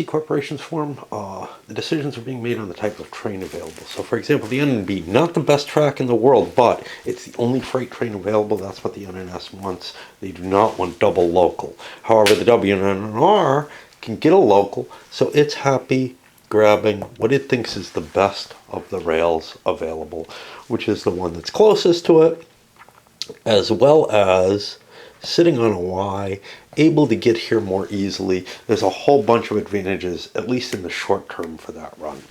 C corporations form, the decisions are being made on the type of train available. So for example, the NNB, not the best track in the world, but it's the only freight train available. That's what the NNS wants. They do not want double local. However, the WNNR can get a local, so it's happy grabbing what it thinks is the best of the rails available, which is the one that's closest to it, as well as sitting on a Y, able to get here more easily. There's a whole bunch of advantages, at least in the short term, for that run.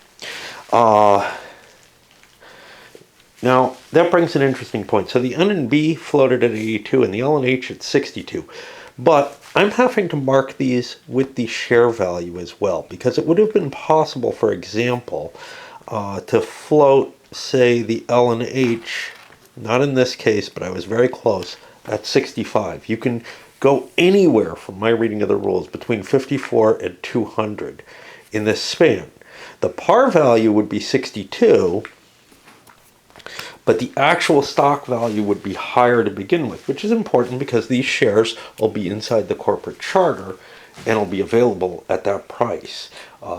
Now, that brings an interesting point. So the NNB floated at 82 and the LNH at 62. But I'm having to mark these with the share value as well, because it would have been possible, for example, to float, say, the LNH, not in this case, but I was very close, at 65. You can go anywhere from my reading of the rules between 54 and 200 in this span. The par value would be 62, but the actual stock value would be higher to begin with, which is important because these shares will be inside the corporate charter and will be available at that price.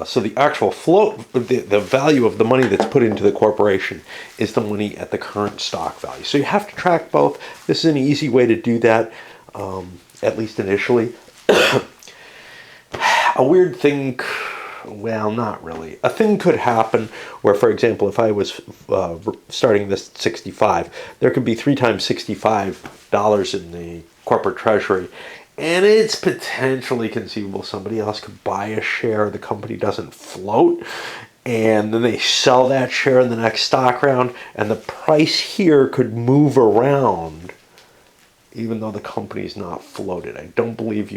So the actual float, the value of the money that's put into the corporation is the money at the current stock value. So you have to track both. This is an easy way to do that, at least initially. A weird thing, well, not really. A thing could happen where, for example, if I was starting this at 65, there could be 3 times $65 in the corporate treasury. And it's potentially conceivable somebody else could buy a share, the company doesn't float, and then they sell that share in the next stock round, and the price here could move around even though the company's not floated. I don't believe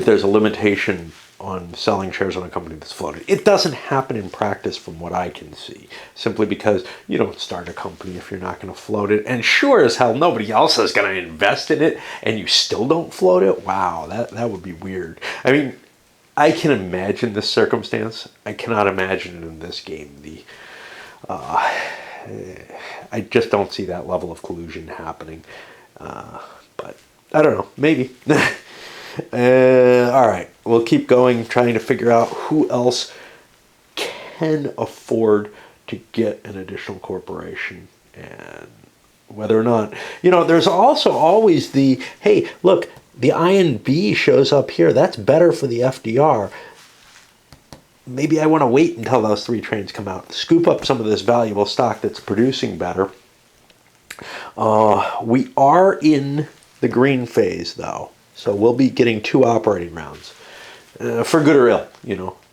there's a limitation on selling shares on a company that's floated. It doesn't happen in practice from what I can see, simply because you don't start a company if you're not going to float it. And sure as hell, nobody else is going to invest in it and you still don't float it. Wow, that would be weird. I mean, I can imagine this circumstance. I cannot imagine it in this game. I just don't see that level of collusion happening. But I don't know, maybe. All right, we'll keep going, trying to figure out who else can afford to get an additional corporation and whether or not. There's also always the, hey, look, the INB shows up here. That's better for the FDR. Maybe I want to wait until those 3 trains come out, scoop up some of this valuable stock that's producing better. We are in the green phase, though. So we'll be getting 2 operating rounds. For good or ill,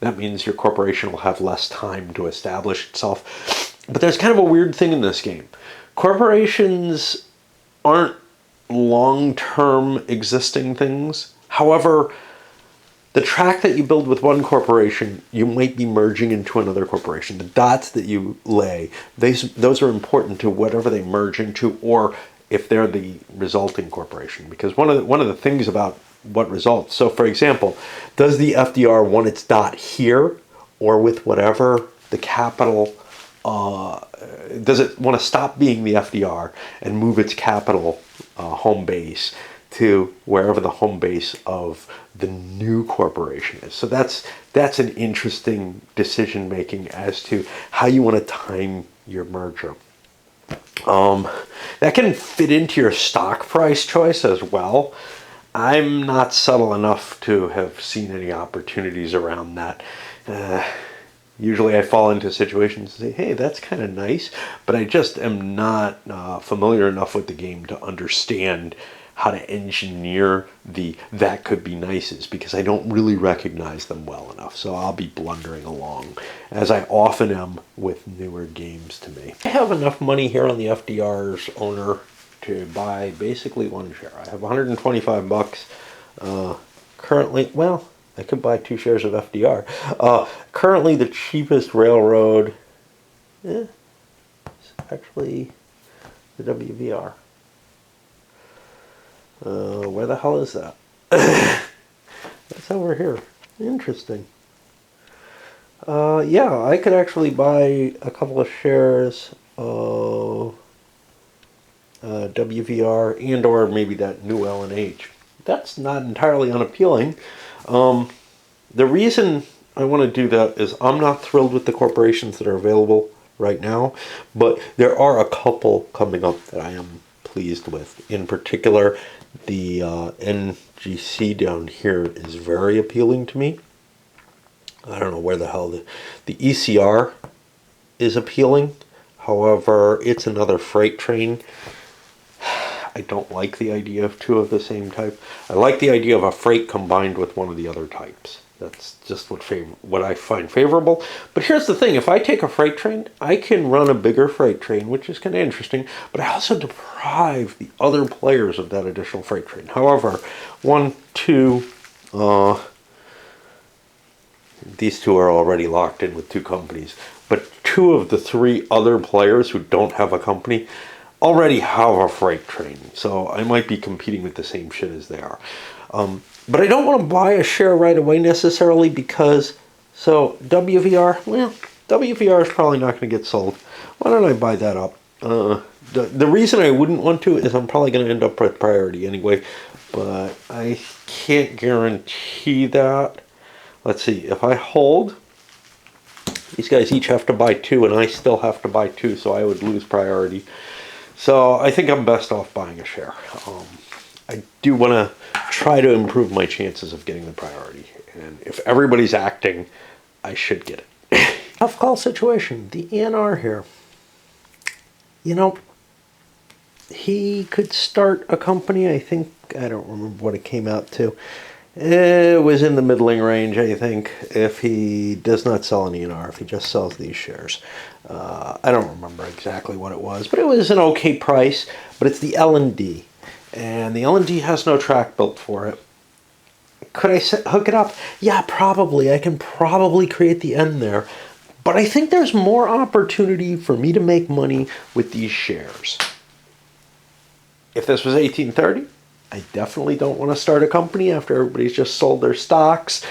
that means your corporation will have less time to establish itself. But there's kind of a weird thing in this game. Corporations aren't long-term existing things. However, the track that you build with one corporation, you might be merging into another corporation. The dots that you lay, those are important to whatever they merge into, or if they're the resulting corporation. Because one of the things about what results, so for example, does the FDR want its dot here or with whatever the capital, does it want to stop being the FDR and move its capital home base to wherever the home base of the new corporation is? So that's an interesting decision making as to how you want to time your merger. That can fit into your stock price choice as well. I'm not subtle enough to have seen any opportunities around that. Usually I fall into situations and say, hey, that's kind of nice, but I just am not familiar enough with the game to understand how to engineer that could be nices, because I don't really recognize them well enough. So I'll be blundering along, as I often am with newer games to me. I have enough money here on the FDR's owner to buy basically 1 share. I have 125 bucks. Currently, well, I could buy 2 shares of FDR. Currently the cheapest railroad is actually the WVR. Where the hell is that? That's over here. Interesting. Yeah, I could actually buy a couple of shares of WVR and or maybe that new LNH. That's not entirely unappealing. The reason I want to do that is I'm not thrilled with the corporations that are available right now, but there are a couple coming up that I am pleased with. In particular, the NGC down here is very appealing to me. I don't know where the hell the ECR is appealing. However, it's another freight train. I don't like the idea of two of the same type. I like the idea of a freight combined with one of the other types. That's just what I find favorable. But here's the thing. If I take a freight train, I can run a bigger freight train, which is kind of interesting. But I also deprive the other players of that additional freight train. However, these two are already locked in with two companies. But two of the three other players who don't have a company already have a freight train, so I might be competing with the same shit as they are. But I don't want to buy a share right away necessarily because, so WVR, well, WVR is probably not going to get sold. Why don't I buy that up? The reason I wouldn't want to is I'm probably going to end up with priority anyway, but I can't guarantee that. Let's see, if I hold, these guys each have to buy two, and I still have to buy two, so I would lose priority. So I think I'm best off buying a share. I do want to try to improve my chances of getting the priority. And if everybody's acting, I should get it. Tough call situation. The ENR here. You know, he could start a company. I think, I don't remember what it came out to. It was in the middling range, I think, if he does not sell an ENR, if he just sells these shares. I don't remember exactly what it was, but it was an okay price, but it's the L&D, and the L&D has no track built for it. Could I hook it up? Yeah, probably. I can probably create the N there, but I think there's more opportunity for me to make money with these shares. If this was 1830, I definitely don't want to start a company after everybody's just sold their stocks.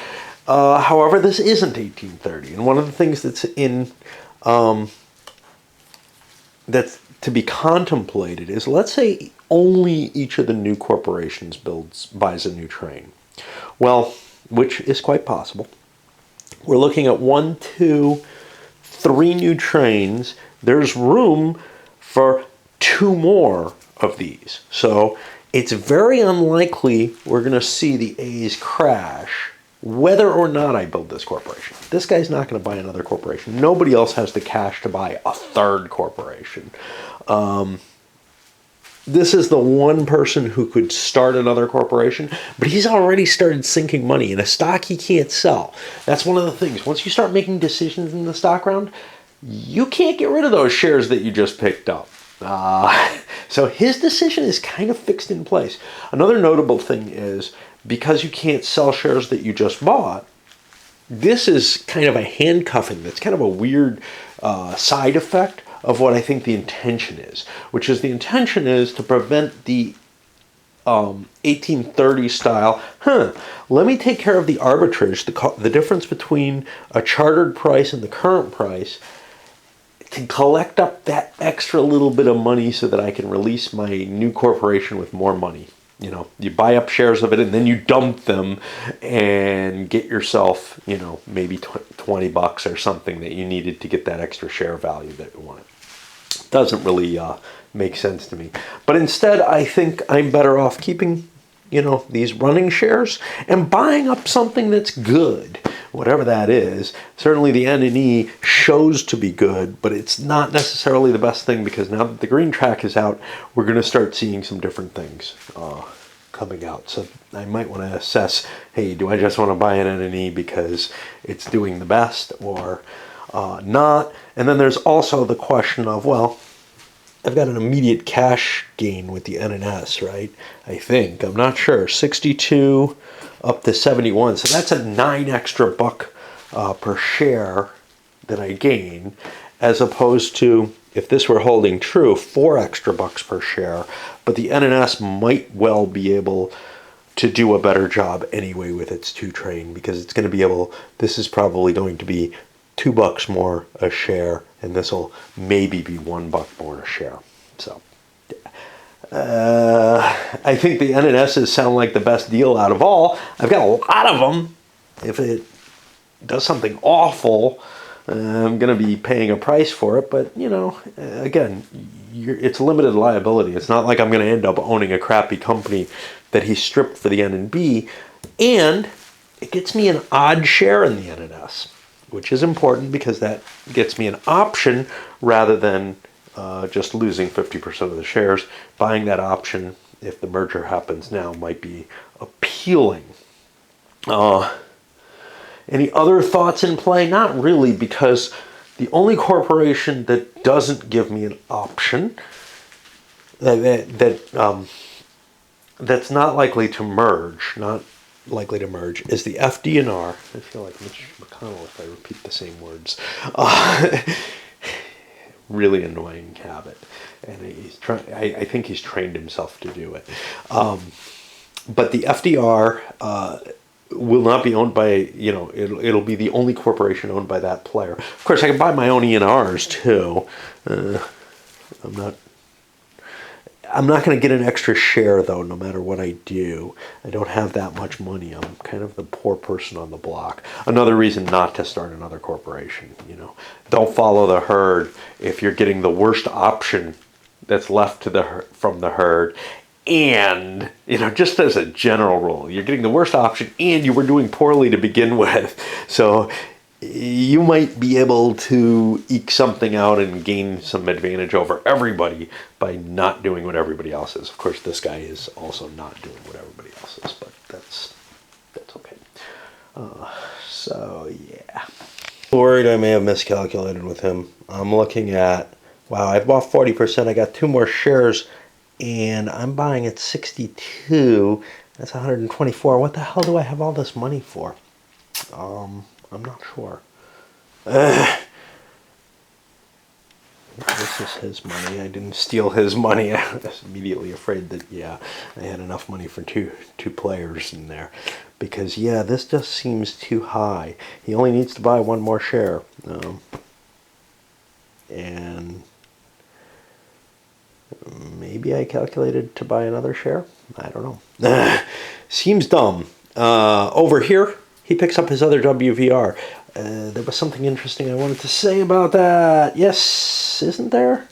However, this isn't 1830. And one of the things that's that's to be contemplated is, let's say only each of the new corporations buys a new train. Well, which is quite possible. We're looking at 1, 2, 3 new trains. There's room for 2 more of these. So it's very unlikely we're going to see the A's crash whether or not I build this corporation. This guy's not going to buy another corporation. Nobody else has the cash to buy a third corporation. This is the one person who could start another corporation, but he's already started sinking money in a stock he can't sell. That's one of the things. Once you start making decisions in the stock round, you can't get rid of those shares that you just picked up. So his decision is kind of fixed in place. Another notable thing is, because you can't sell shares that you just bought, this is kind of a handcuffing. That's kind of a weird side effect of what I think the intention is, which is the intention is to prevent the 1830 style, let me take care of the arbitrage, the difference between a chartered price and the current price, to collect up that extra little bit of money so that I can release my new corporation with more money. You know, you buy up shares of it and then you dump them and get yourself, you know, maybe $20 or something that you needed to get that extra share value that you wanted. Doesn't really make sense to me. But instead, I think I'm better off keeping, you know, these running shares and buying up something that's good, whatever that is. Certainly the N&E shows to be good, but it's not necessarily the best thing, because now that the green track is out, we're going to start seeing some different things coming out. So I might want to assess, hey, do I just want to buy an N&E because it's doing the best, or not? And then there's also the question of, well, I've got an immediate cash gain with the NNS, right? I think. I'm not sure. 62 up to 71. So that's a 9 extra buck per share that I gain, as opposed to, if this were holding true, 4 extra bucks per share. But the NNS might well be able to do a better job anyway with its 2 train, because it's going to be able, this is probably going to be $2 more a share, and this will maybe be $1 more a share. So I think the NNSs sound like the best deal out of all. I've got a lot of them, If it does something awful, I'm going to be paying a price for it. But, you know, again, it's limited liability. It's not like I'm going to end up owning a crappy company that he stripped for the N and B. And it gets me an odd share in the NNS, which is important because that gets me an option rather than just losing 50% of the shares. Buying that option, if the merger happens now, might be appealing. Any other thoughts in play? Not really, because the only corporation that doesn't give me an option that's not likely to merge, is the FDNR. I feel like Mitch McConnell if I repeat the same words. Really annoying habit, and I think he's trained himself to do it. But the FDR will not be owned by, you know, it'll be the only corporation owned by that player. Of course, I can buy my own ENRs too. I'm not going to get an extra share though, no matter what I do. I don't have that much money. I'm kind of the poor person on the block. Another reason not to start another corporation, you know. Don't follow the herd if you're getting the worst option that's left from the herd. And, you know, just as a general rule, you're getting the worst option and you were doing poorly to begin with. So you might be able to eke something out and gain some advantage over everybody by not doing what everybody else is. Of course, this guy is also not doing what everybody else is, but that's okay. So, yeah. Worried I may have miscalculated with him. I'm looking at, wow, I bought 40%. I got 2 more shares. And I'm buying at 62. That's 124. What the hell do I have all this money for? I'm not sure. This is his money. I didn't steal his money. I was immediately afraid that, yeah, I had enough money for two players in there. Because, yeah, this just seems too high. He only needs to buy 1 more share. And maybe I calculated to buy another share. I don't know. Seems dumb. Over here, he picks up his other WVR. There was something interesting I wanted to say about that. Yes, isn't there?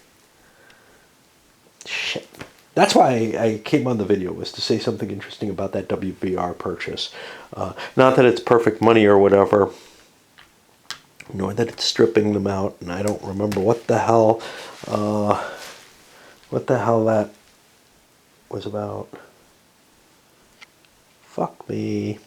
Shit. That's why I came on the video, was to say something interesting about that WVR purchase. Not that it's perfect money or whatever, nor that it's stripping them out, and I don't remember what the hell that was about. Fuck me.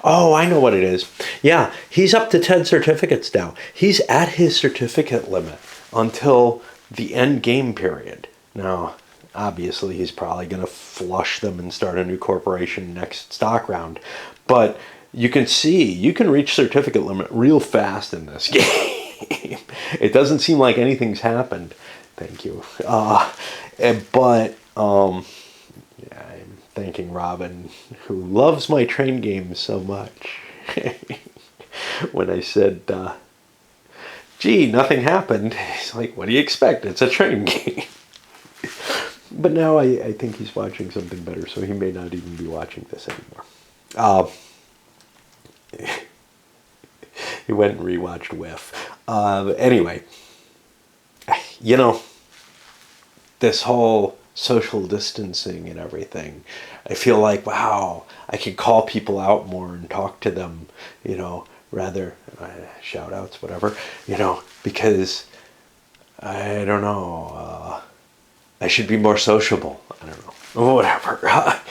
Oh, I know what it is. Yeah, he's up to 10 certificates now. He's at his certificate limit until the end game period. Now, obviously, he's probably going to flush them and start a new corporation next stock round. But you can see, you can reach certificate limit real fast in this game. It doesn't seem like anything's happened. Thank you. But yeah, I'm thanking Robin, who loves my train games so much. When I said, gee, nothing happened, he's like, what do you expect? It's a train game. But now I think he's watching something better, so he may not even be watching this anymore. He went and rewatched Whiff. Anyway, you know, this whole social distancing and everything, I feel like, wow, I can call people out more and talk to them, you know, rather, shout outs, whatever, you know, because I don't know, I should be more sociable. I don't know, whatever.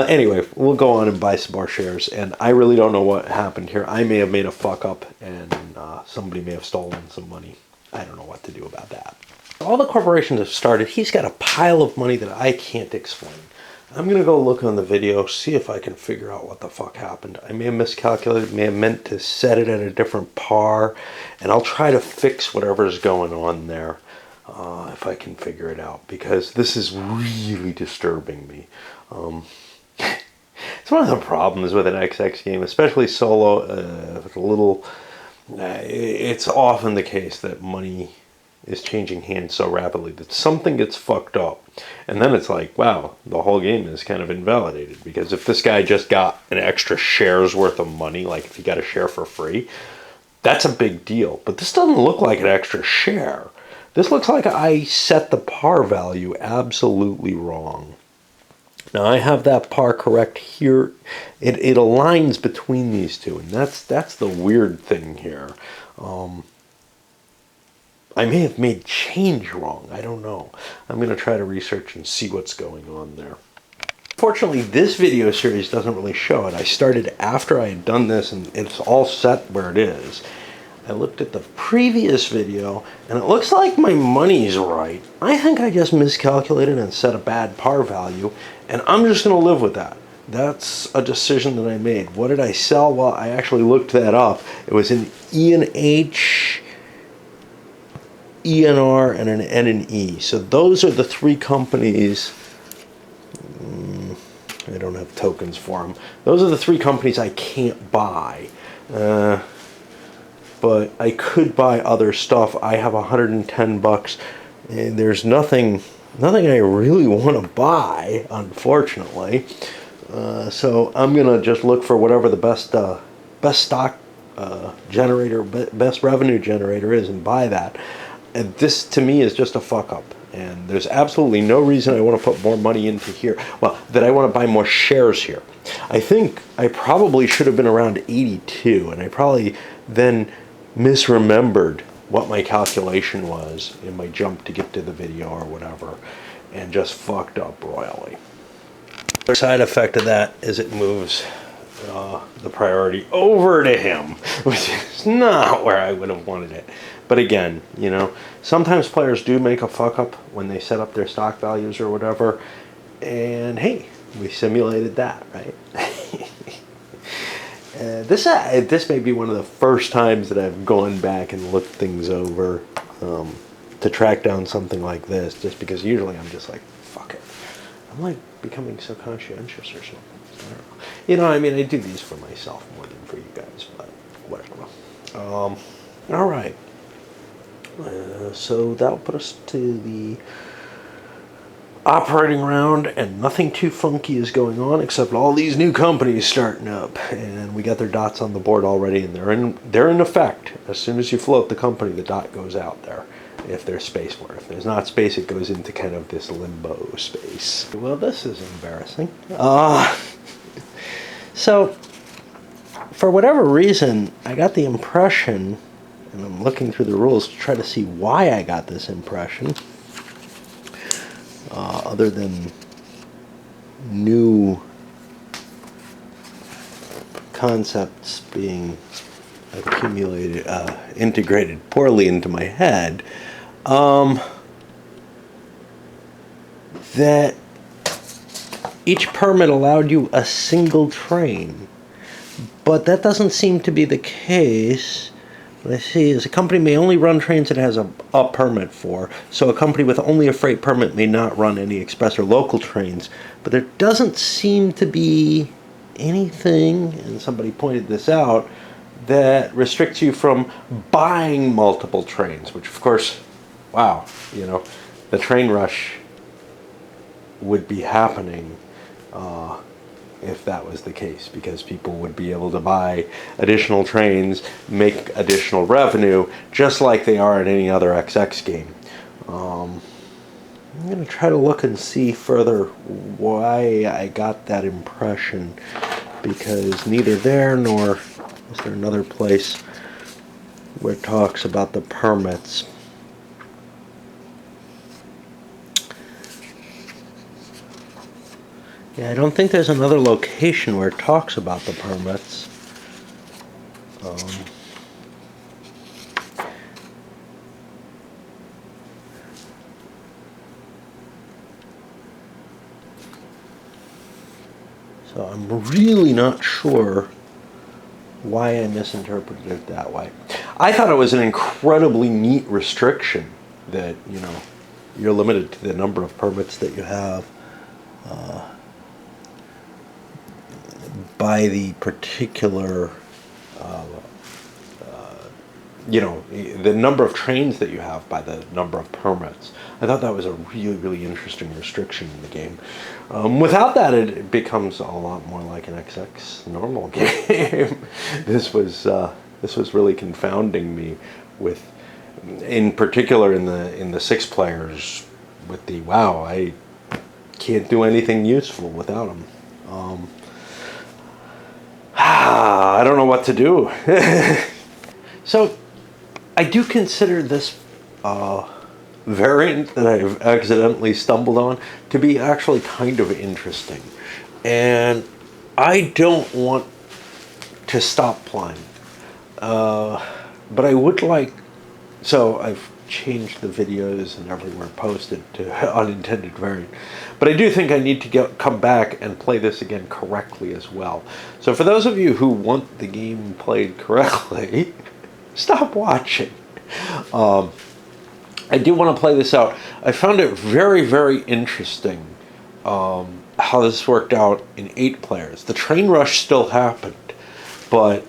Anyway, we'll go on and buy some more shares, and I really don't know what happened here. I may have made a fuck up, and somebody may have stolen some money. I don't know what to do about that. All the corporations have started. He's got a pile of money that I can't explain. I'm going to go look on the video, see if I can figure out what the fuck happened. I may have miscalculated, may have meant to set it at a different par, and I'll try to fix whatever's going on there if I can figure it out, because this is really disturbing me. It's one of the problems with an XX game, especially solo, it's often the case that money is changing hands so rapidly that something gets fucked up. And then it's like, wow, the whole game is kind of invalidated. Because if this guy just got an extra share's worth of money, like if he got a share for free, that's a big deal. But this doesn't look like an extra share. This looks like I set the par value absolutely wrong. Now I have that par correct here. It aligns between these two, and that's the weird thing here. I may have made change wrong. I don't know. I'm going to try to research and see what's going on there. Fortunately, this video series doesn't really show it. I started after I had done this, and it's all set where it is. I looked at the previous video, and it looks like my money's right. I think I just miscalculated and set a bad par value, and I'm just going to live with that. That's a decision that I made. What did I sell? Well, I actually looked that up. It was an E and H, ENR, and an N and E. So those are the three companies. I don't have tokens for them. Those are the three companies I can't buy. But I could buy other stuff. I have 110 bucks, and there's nothing I really want to buy, unfortunately. So I'm gonna just look for whatever the best stock generator, best revenue generator is, and buy that. And this to me is just a fuck up. And there's absolutely no reason I want to put more money into here. Well, that I want to buy more shares here. I think I probably should have been around 82, and I probably then misremembered what my calculation was in my jump to get to the video or whatever, and just fucked up royally. The side effect of that is it moves the priority over to him, which is not where I would have wanted it. But again, you know, sometimes players do make a fuck up when they set up their stock values or whatever, and hey, we simulated that, right? This may be one of the first times that I've gone back and looked things over to track down something like this, just because usually I'm just like, fuck it. I'm like becoming so conscientious or something. I don't know. You know, I mean, I do these for myself more than for you guys, but whatever. All right. So that'll put us to the operating round, and nothing too funky is going on except all these new companies starting up, and we got their dots on the board already, and they're in effect. As soon as you float the company, the dot goes out there if there's space for it. If there's not space, it goes into kind of this limbo space. Well, this is embarrassing. So for whatever reason, I got the impression, and I'm looking through the rules to try to see why I got this impression, other than new concepts being accumulated, integrated poorly into my head, that each permit allowed you a single train. But that doesn't seem to be the case. What I see is a company may only run trains it has a permit for. So a company with only a freight permit may not run any express or local trains. But there doesn't seem to be anything, and somebody pointed this out, that restricts you from buying multiple trains, which of course, wow, you know, the train rush would be happening if that was the case, because people would be able to buy additional trains, make additional revenue, just like they are in any other XX game. I'm going to try to look and see further why I got that impression, because neither there nor is there another place where it talks about the permits. Yeah, I don't think there's another location where it talks about the permits. So I'm really not sure why I misinterpreted it that way. I thought it was an incredibly neat restriction that, you know, you're limited to the number of permits that you have by the particular you know, the number of trains that you have by the number of permits. I thought that was a really, really interesting restriction in the game. Without that, it becomes a lot more like an XX normal game. This was really confounding me with, in particular, in the 6 players, with the wow, I can't do anything useful without them. I don't know what to do. So, I do consider this variant that I've accidentally stumbled on to be actually kind of interesting. And I don't want to stop playing. But I would like... So I've changed the videos and everywhere posted to unintended variant. But I do think I need to come back and play this again correctly as well. So for those of you who want the game played correctly, stop watching. I do want to play this out. I found it very, very interesting how this worked out in 8 players. The train rush still happened, but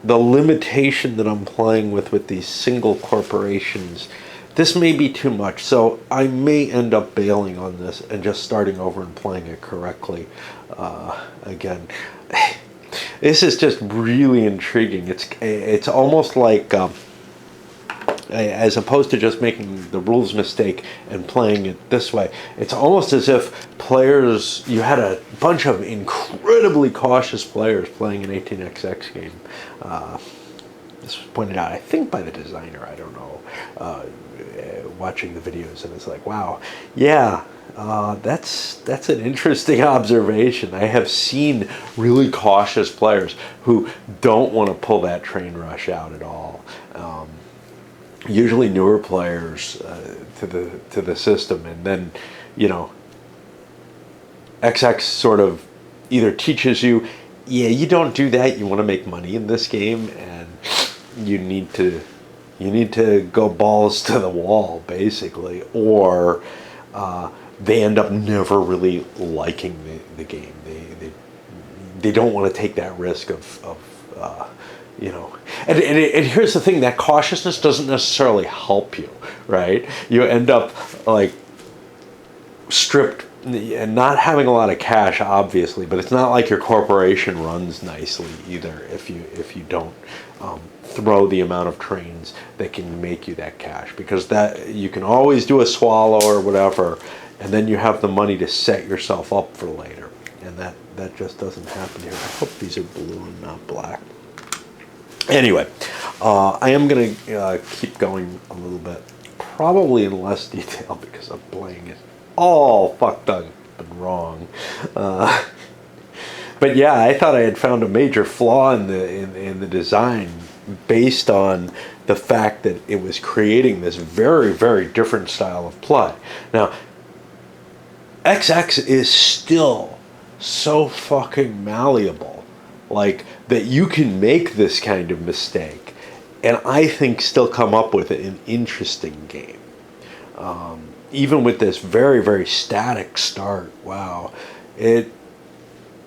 the limitation that I'm playing with these single corporations, this may be too much. So I may end up bailing on this and just starting over and playing it correctly again. This is just really intriguing. It's almost like, as opposed to just making the rules mistake and playing it this way, it's almost as if players, you had a bunch of incredibly cautious players playing an 18xx game. This was pointed out, I think, by the designer, I don't know, watching the videos, and it's like, wow, yeah, that's an interesting observation. I have seen really cautious players who don't want to pull that train rush out at all. Usually newer players to the system, and then, you know, XX sort of either teaches you, yeah, you don't do that. You want to make money in this game, and you need to go balls to the wall, basically, or they end up never really liking the game. They don't want to take that risk of you know, and here's the thing, that cautiousness doesn't necessarily help you, right? You end up like stripped and not having a lot of cash, obviously, but it's not like your corporation runs nicely either if you don't throw the amount of trains that can make you that cash, because that you can always do a swallow or whatever, and then you have the money to set yourself up for later, and that just doesn't happen here. I hope these are blue and not black. Anyway, I am going to keep going a little bit, probably in less detail because I'm playing it all fucked up and wrong. But yeah, I thought I had found a major flaw in the design based on the fact that it was creating this very, very different style of play. Now, XX is still so fucking malleable, like, that you can make this kind of mistake and I think still come up with an interesting game. Even with this very, very static start, wow, it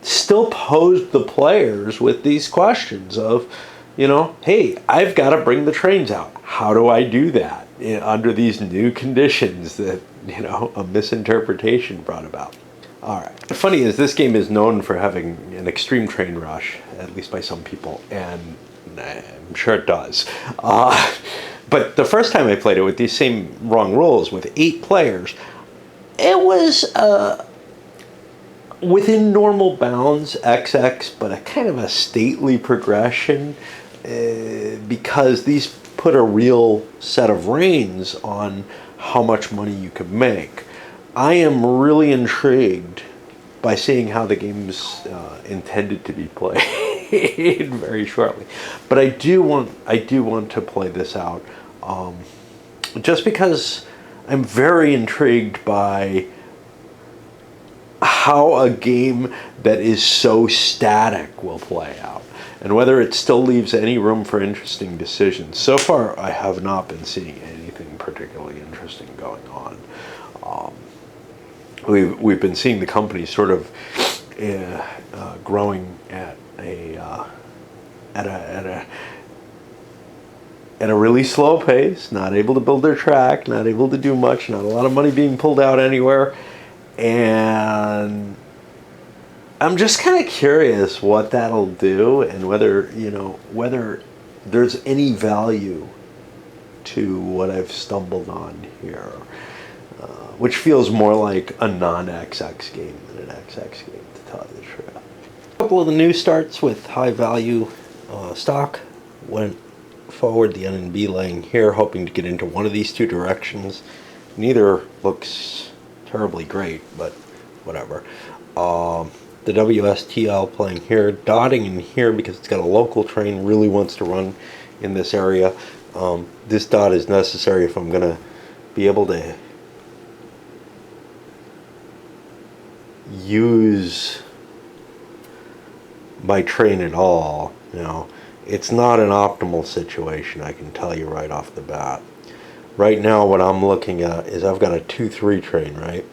still posed the players with these questions of, you know, hey, I've got to bring the trains out. How do I do that under these new conditions that, you know, a misinterpretation brought about? All right. The funny is, this game is known for having an extreme train rush, at least by some people, and I'm sure it does. But the first time I played it with these same wrong rules with 8 players, it was within normal bounds, XX, but a kind of a stately progression, because these put a real set of reins on how much money you could make. I am really intrigued by seeing how the game's intended to be played very shortly. But I do want to play this out, just because I'm very intrigued by how a game that is so static will play out, and whether it still leaves any room for interesting decisions. So far, I have not been seeing anything particularly interesting going on. We've been seeing the company sort of growing at a at a really slow pace, not able to build their track, not able to do much, not a lot of money being pulled out anywhere. And I'm just kind of curious what that'll do, and whether, whether there's any value to what I've stumbled on here, which feels more like a non-XX game than an XX game, to tell you the truth. A couple of the new starts with high value stock went forward. The NNB laying here, hoping to get into one of these two directions. Neither looks terribly great, but whatever. The WSTL playing here, dotting in here because it's got a local train, really wants to run in this area. This dot is necessary if I'm going to be able to use my train at all. It's not an optimal situation, I can tell you right off the bat. Right now what I'm looking at is I've got a 2-3 train, right?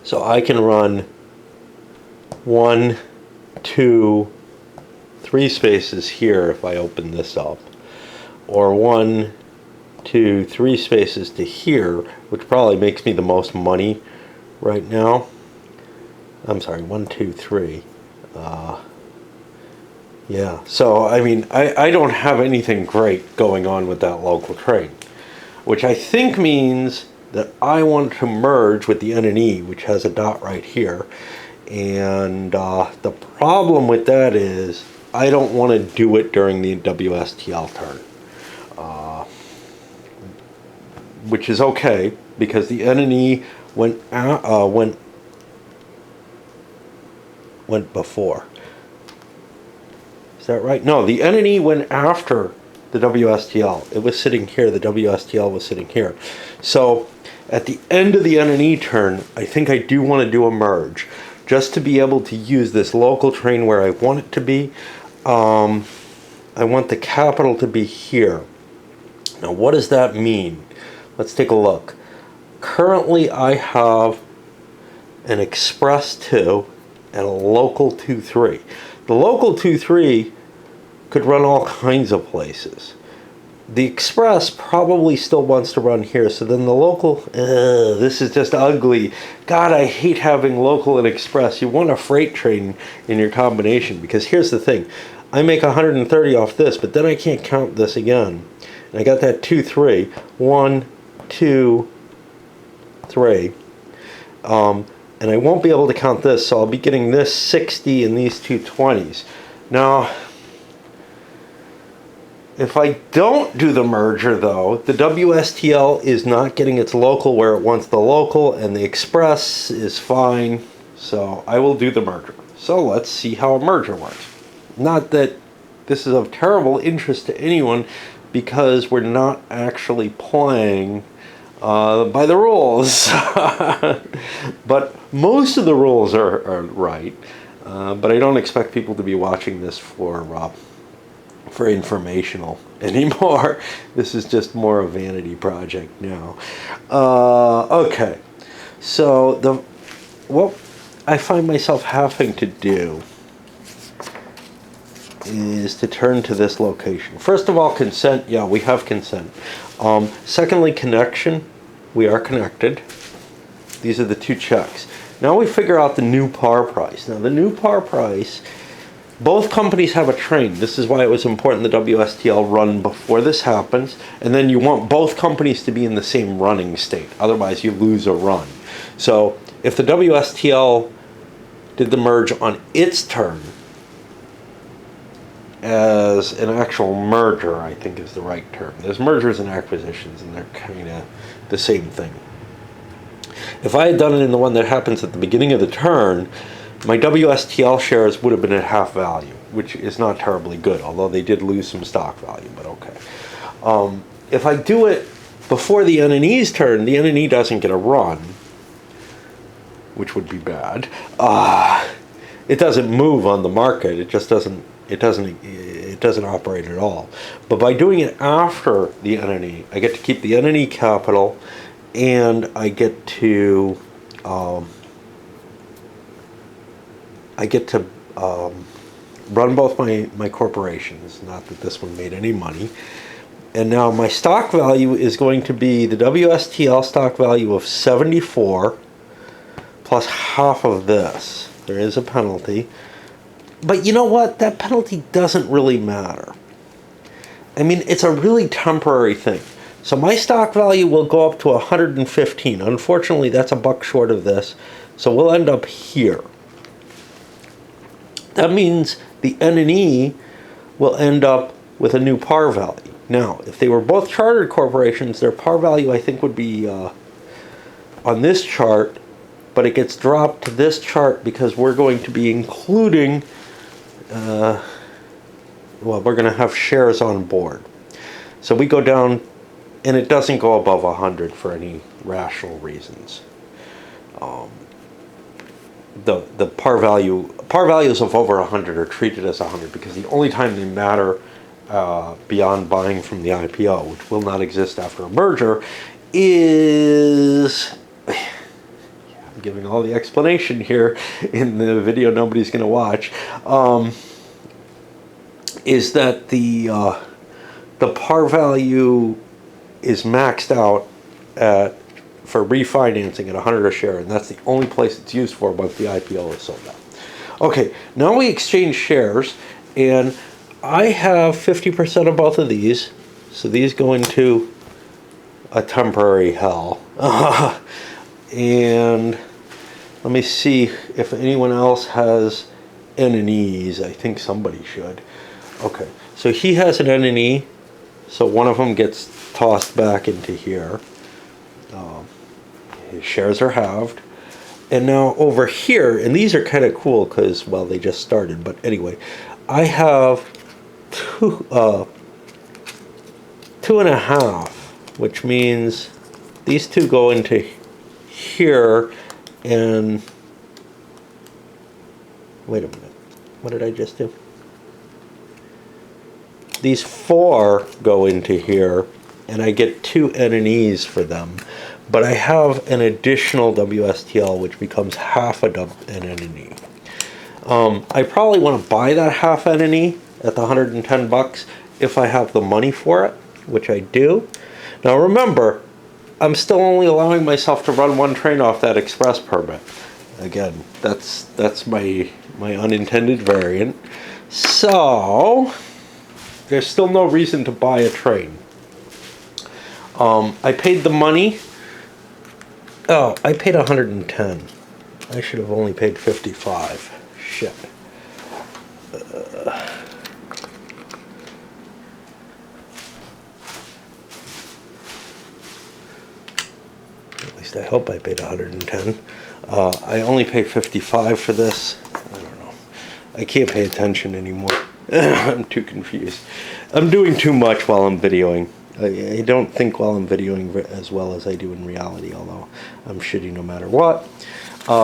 So I can run 1, 2, 3 spaces here if I open this up, or 1, 2, 3 spaces to here, which probably makes me the most money right now. I'm sorry, 1, 2, 3. Yeah, so I mean, I don't have anything great going on with that local train, which I think means that I want to merge with the NNE, which has a dot right here. And the problem with that is I don't want to do it during the WSTL turn, which is okay because the NNE went before. Is that right? No, the NNE went after the WSTL. It was sitting here. The WSTL was sitting here. So at the end of the NNE turn, I think I do want to do a merge, just to be able to use this local train where I want it to be. I want the capital to be here. Now, what does that mean? Let's take a look. Currently, I have an Express 2 and a local 2-3. The local 2-3 could run all kinds of places. The Express probably still wants to run here, so then the local, this is just ugly. God, I hate having local and Express. You want a freight train in your combination, because here's the thing. I make 130 off this, but then I can't count this again. And I got that 2-3. 1, 2, 3. And I won't be able to count this, so I'll be getting this 60 and these two 20s. Now, if I don't do the merger, though, the WSTL is not getting its local where it wants the local, and the Express is fine, so I will do the merger. So let's see how a merger works. Not that this is of terrible interest to anyone, because we're not actually playing by the rules. But most of the rules are right, but I don't expect people to be watching this for informational anymore. This is just more a vanity project now. Okay, so what I find myself having to do is to turn to this location. First of all, consent. Yeah, we have consent. Secondly, connection. We are connected. These are the two checks. Now we figure out the new par price. Now the new par price, both companies have a train. This is why it was important the WSTL run before this happens. And then you want both companies to be in the same running state. Otherwise you lose a run. So if the WSTL did the merge on its turn, as an actual merger, I think is the right term. There's mergers and acquisitions, and they're kind of the same thing. If I had done it in the one that happens at the beginning of the turn, my WSTL shares would have been at half value, which is not terribly good, although they did lose some stock value, but okay. If I do it before the NNE's turn, the NNE doesn't get a run, which would be bad. It doesn't move on the market. It just doesn't. It doesn't operate at all. But by doing it after the NNE, I get to keep the NNE capital, and I get to run both my corporations. Not that this one made any money, And now my stock value is going to be the WSTL stock value of 74 plus half of this. There is a penalty. But you know what? That penalty doesn't really matter. I mean, it's a really temporary thing. So my stock value will go up to 115. Unfortunately, that's a buck short of this. So we'll end up here. That means the N&E will end up with a new par value. Now, if they were both chartered corporations, their par value, I think, would be on this chart, but it gets dropped to this chart because we're going to be including, well, we're going to have shares on board. So we go down, and it doesn't go above 100 for any rational reasons. The par values of over 100 are treated as 100 because the only time they matter beyond buying from the IPO, which will not exist after a merger, is, I'm giving all the explanation here in the video nobody's going to watch, is that the par value is maxed out for refinancing at 100 a share, and that's the only place it's used for once the IPO is sold out. Okay, now we exchange shares, and I have 50% of both of these, so these go into a temporary hell. And let me see if anyone else has N&Es. I think somebody should. Okay, so he has an N&E, so one of them gets tossed back into here. His shares are halved. And now over here, and these are kind of cool because, well, they just started, but anyway, I have 2.5, which means these two go into here, and wait a minute, what did I just do? These 4 go into here, and I get 2 N&Es for them, but I have an additional WSTL, which becomes half an N&E. I probably want to buy that half N&E at the 110 bucks if I have the money for it, which I do. Now remember, I'm still only allowing myself to run one train off that express permit. Again, that's my unintended variant. So there's still no reason to buy a train. I paid the money. Oh, I paid 110. I should have only paid 55. Shit. At least I hope I paid 110. I only paid 55 for this. I don't know. I can't pay attention anymore. I'm too confused. I'm doing too much while I'm videoing. I don't think while I'm videoing as well as I do in reality, although I'm shitty no matter what.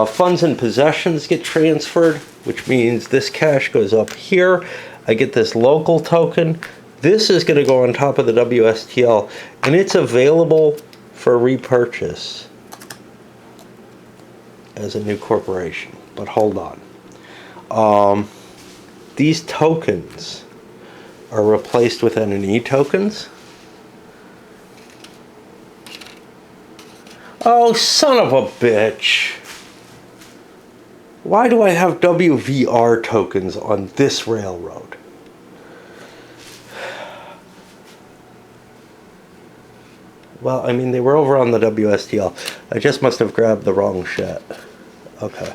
Funds and possessions get transferred, which means this cash goes up here. I get this local token. This is going to go on top of the WSTL, and it's available for repurchase as a new corporation. But hold on. These tokens are replaced with N&E tokens. Oh, son of a bitch. Why do I have WVR tokens on this railroad? Well, I mean, they were over on the WSTL. I just must have grabbed the wrong shit. Okay.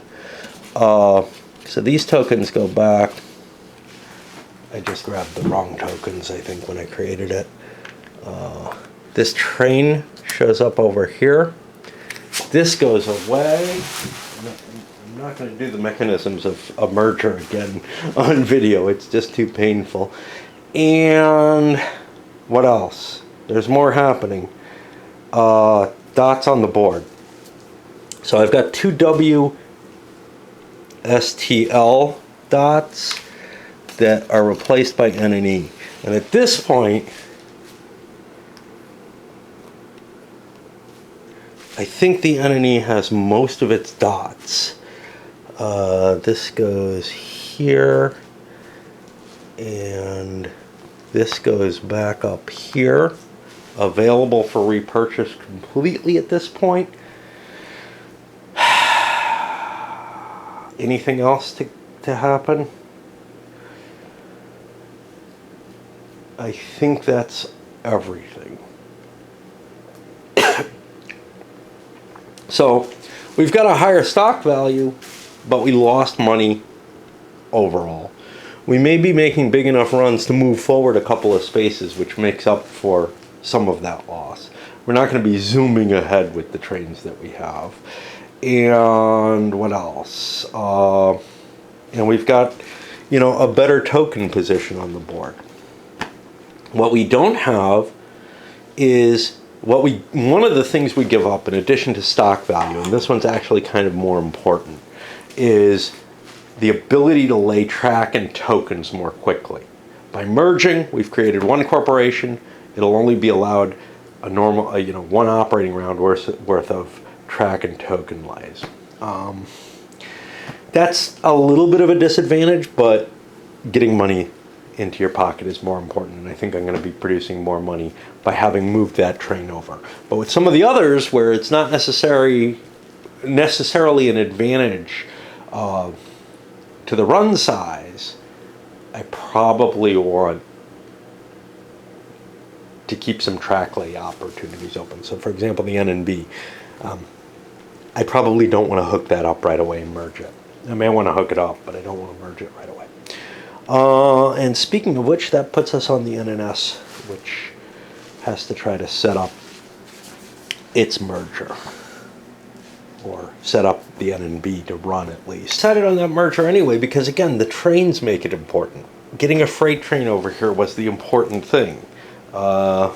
So these tokens go back. I just grabbed the wrong tokens, I think, when I created it. This train shows up over here. This goes away. I'm not going to do the mechanisms of a merger again on video. It's just too painful. And what else? There's more happening. Dots on the board. So I've got 2 WSTL dots that are replaced by N&E. And at this point, I think the N&E has most of its dots. This goes here, and This goes back up here, available for repurchase completely at this point. Anything else to happen? I think that's everything. So we've got a higher stock value, but we lost money overall. We may be making big enough runs to move forward a couple of spaces, which makes up for some of that loss. We're not going to be zooming ahead with the trains that we have. And what else? And we've got, a better token position on the board. What we don't have is one of the things we give up in addition to stock value, and this one's actually kind of more important, is the ability to lay track and tokens more quickly. By merging, we've created one corporation. It'll only be allowed a normal, one operating round worth of track and token lays. That's a little bit of a disadvantage, but getting money into your pocket is more important, and I think I'm going to be producing more money by having moved that train over. But with some of the others, where it's not necessarily an advantage to the run size, I probably want to keep some track lay opportunities open. So, for example, the N and B, I probably don't want to hook that up right away and merge it. I may want to hook it up, but I don't want to merge it right away. And speaking of which, that puts us on the NNS, which has to try to set up its merger, or set up the NNB to run at least. Decided on that merger anyway because, again, the trains make it important. Getting a freight train over here was the important thing. That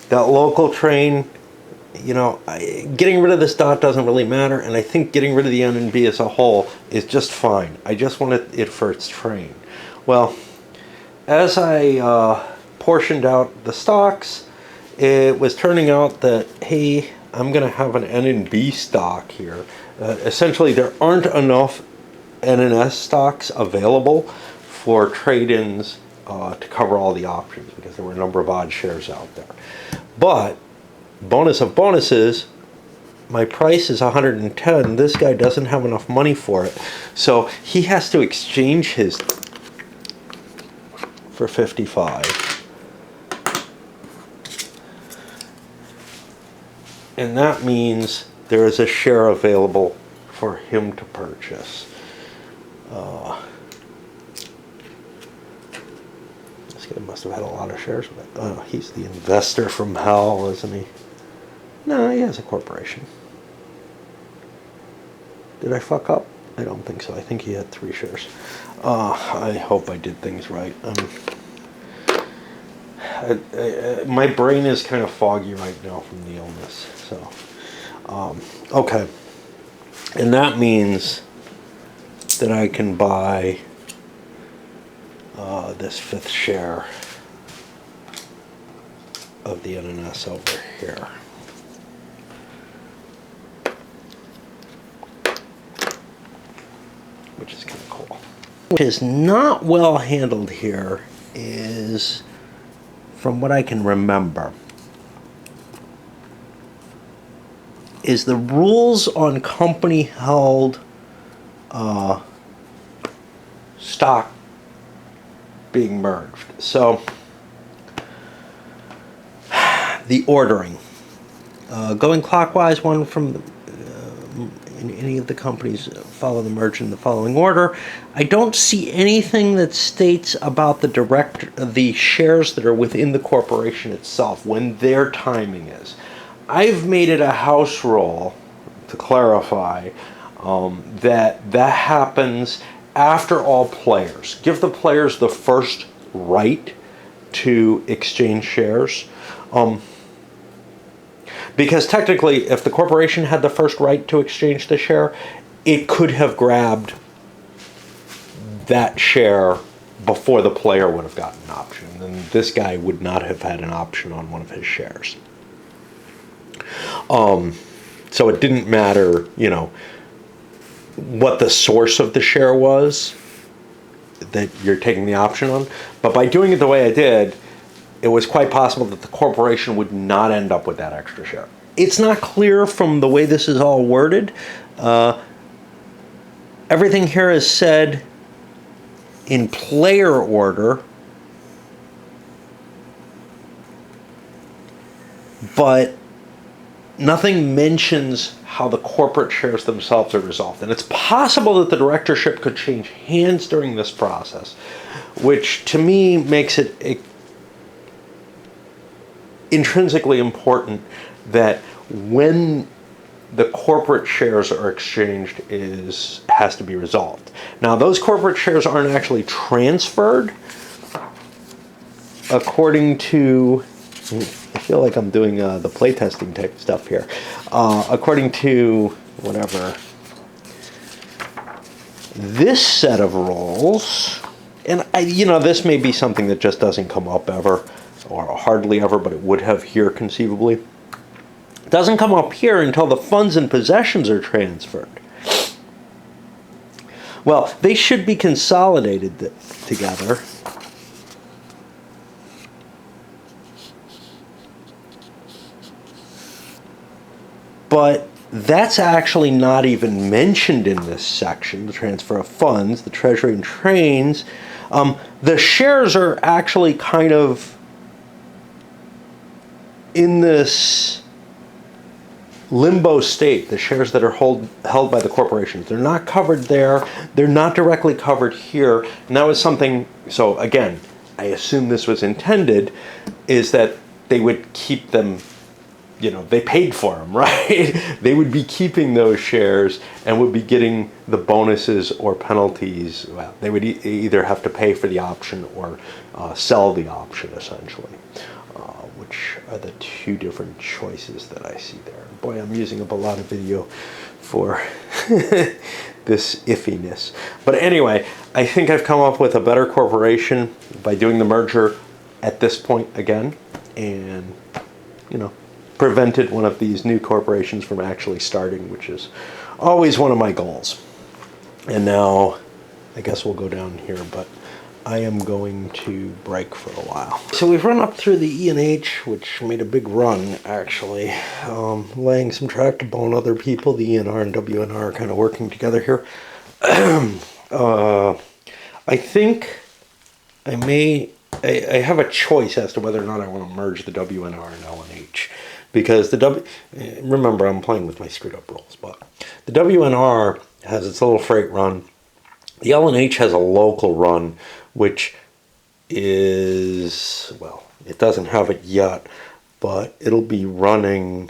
local train, getting rid of this dot doesn't really matter, and I think getting rid of the NNB as a whole is just fine. I just wanted it for its train. Well, as I portioned out the stocks, it was turning out that, hey, I'm going to have an N and B stock here. Essentially, there aren't enough NNS stocks available for trade-ins to cover all the options because there were a number of odd shares out there. But bonus of bonuses, my price is 110. This guy doesn't have enough money for it, so he has to exchange his for 55. And that means there is a share available for him to purchase. This guy must have had a lot of shares. Oh, he's the investor from hell, isn't he? No, he has a corporation. Did I fuck up? I don't think so. I think he had 3 shares. I hope I did things right. My brain is kind of foggy right now from the illness. So, okay. And that means that I can buy this 5th share of the NNS over here. Which is kind of cool. What is not well handled here is, from what I can remember, is the rules on company-held stock being merged. So, the ordering. Going clockwise, one from in any of the companies follow the merge in the following order. I don't see anything that states about the shares that are within the corporation itself, when their timing is. I've made it a house rule, to clarify, that happens after all players. Give the players the first right to exchange shares. Because technically, if the corporation had the first right to exchange the share, it could have grabbed that share before the player would have gotten an option. And this guy would not have had an option on one of his shares. So it didn't matter, what the source of the share was. that you're taking the option on. But by doing it the way I did, it was quite possible that the corporation would not end up with that extra share. It's not clear from the way this is all worded. Everything here is said in player order, but nothing mentions how the corporate shares themselves are resolved. And it's possible that the directorship could change hands during this process, which to me makes it intrinsically important that when the corporate shares are exchanged has to be resolved. Now, those corporate shares aren't actually transferred according to, I feel like I'm doing the playtesting type stuff here. According to whatever this set of rules, and this may be something that just doesn't come up ever, or hardly ever, but it would have here conceivably. It doesn't come up here until the funds and possessions are transferred. Well, they should be consolidated together. But that's actually not even mentioned in this section, the transfer of funds, the treasury and trains. The shares are actually kind of in this limbo state, the shares that are held by the corporations. They're not covered there. They're not directly covered here. And that was something, so again, I assume this was intended, is that they would keep them, they paid for them, right? They would be keeping those shares and would be getting the bonuses or penalties. Well, they would either have to pay for the option or sell the option, essentially, which are the two different choices that I see there. Boy, I'm using up a lot of video for this iffiness. But anyway, I think I've come up with a better corporation by doing the merger at this point again, and, prevented one of these new corporations from actually starting, which is always one of my goals. And now, I guess we'll go down here, but I am going to break for a while. So we've run up through the E and H, which made a big run, actually, laying some track to bone other people. The ENR and WNR are kind of working together here. I think I have a choice as to whether or not I want to merge the WNR and LNH. Because remember, I'm playing with my screwed up rules, but the WNR has its little freight run. The LNH has a local run, which is, well, it doesn't have it yet, but it'll be running.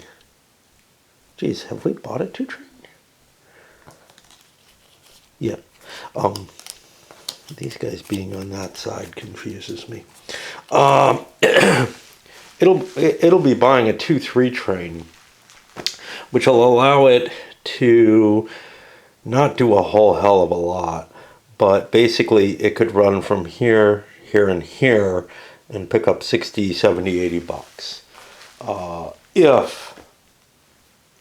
Geez, have we bought a 2-train? Yeah. These guys being on that side confuses me. It'll be buying a 2-3 train, which will allow it to not do a whole hell of a lot, but basically it could run from here, here, and here and pick up 60, 70, 80 bucks. If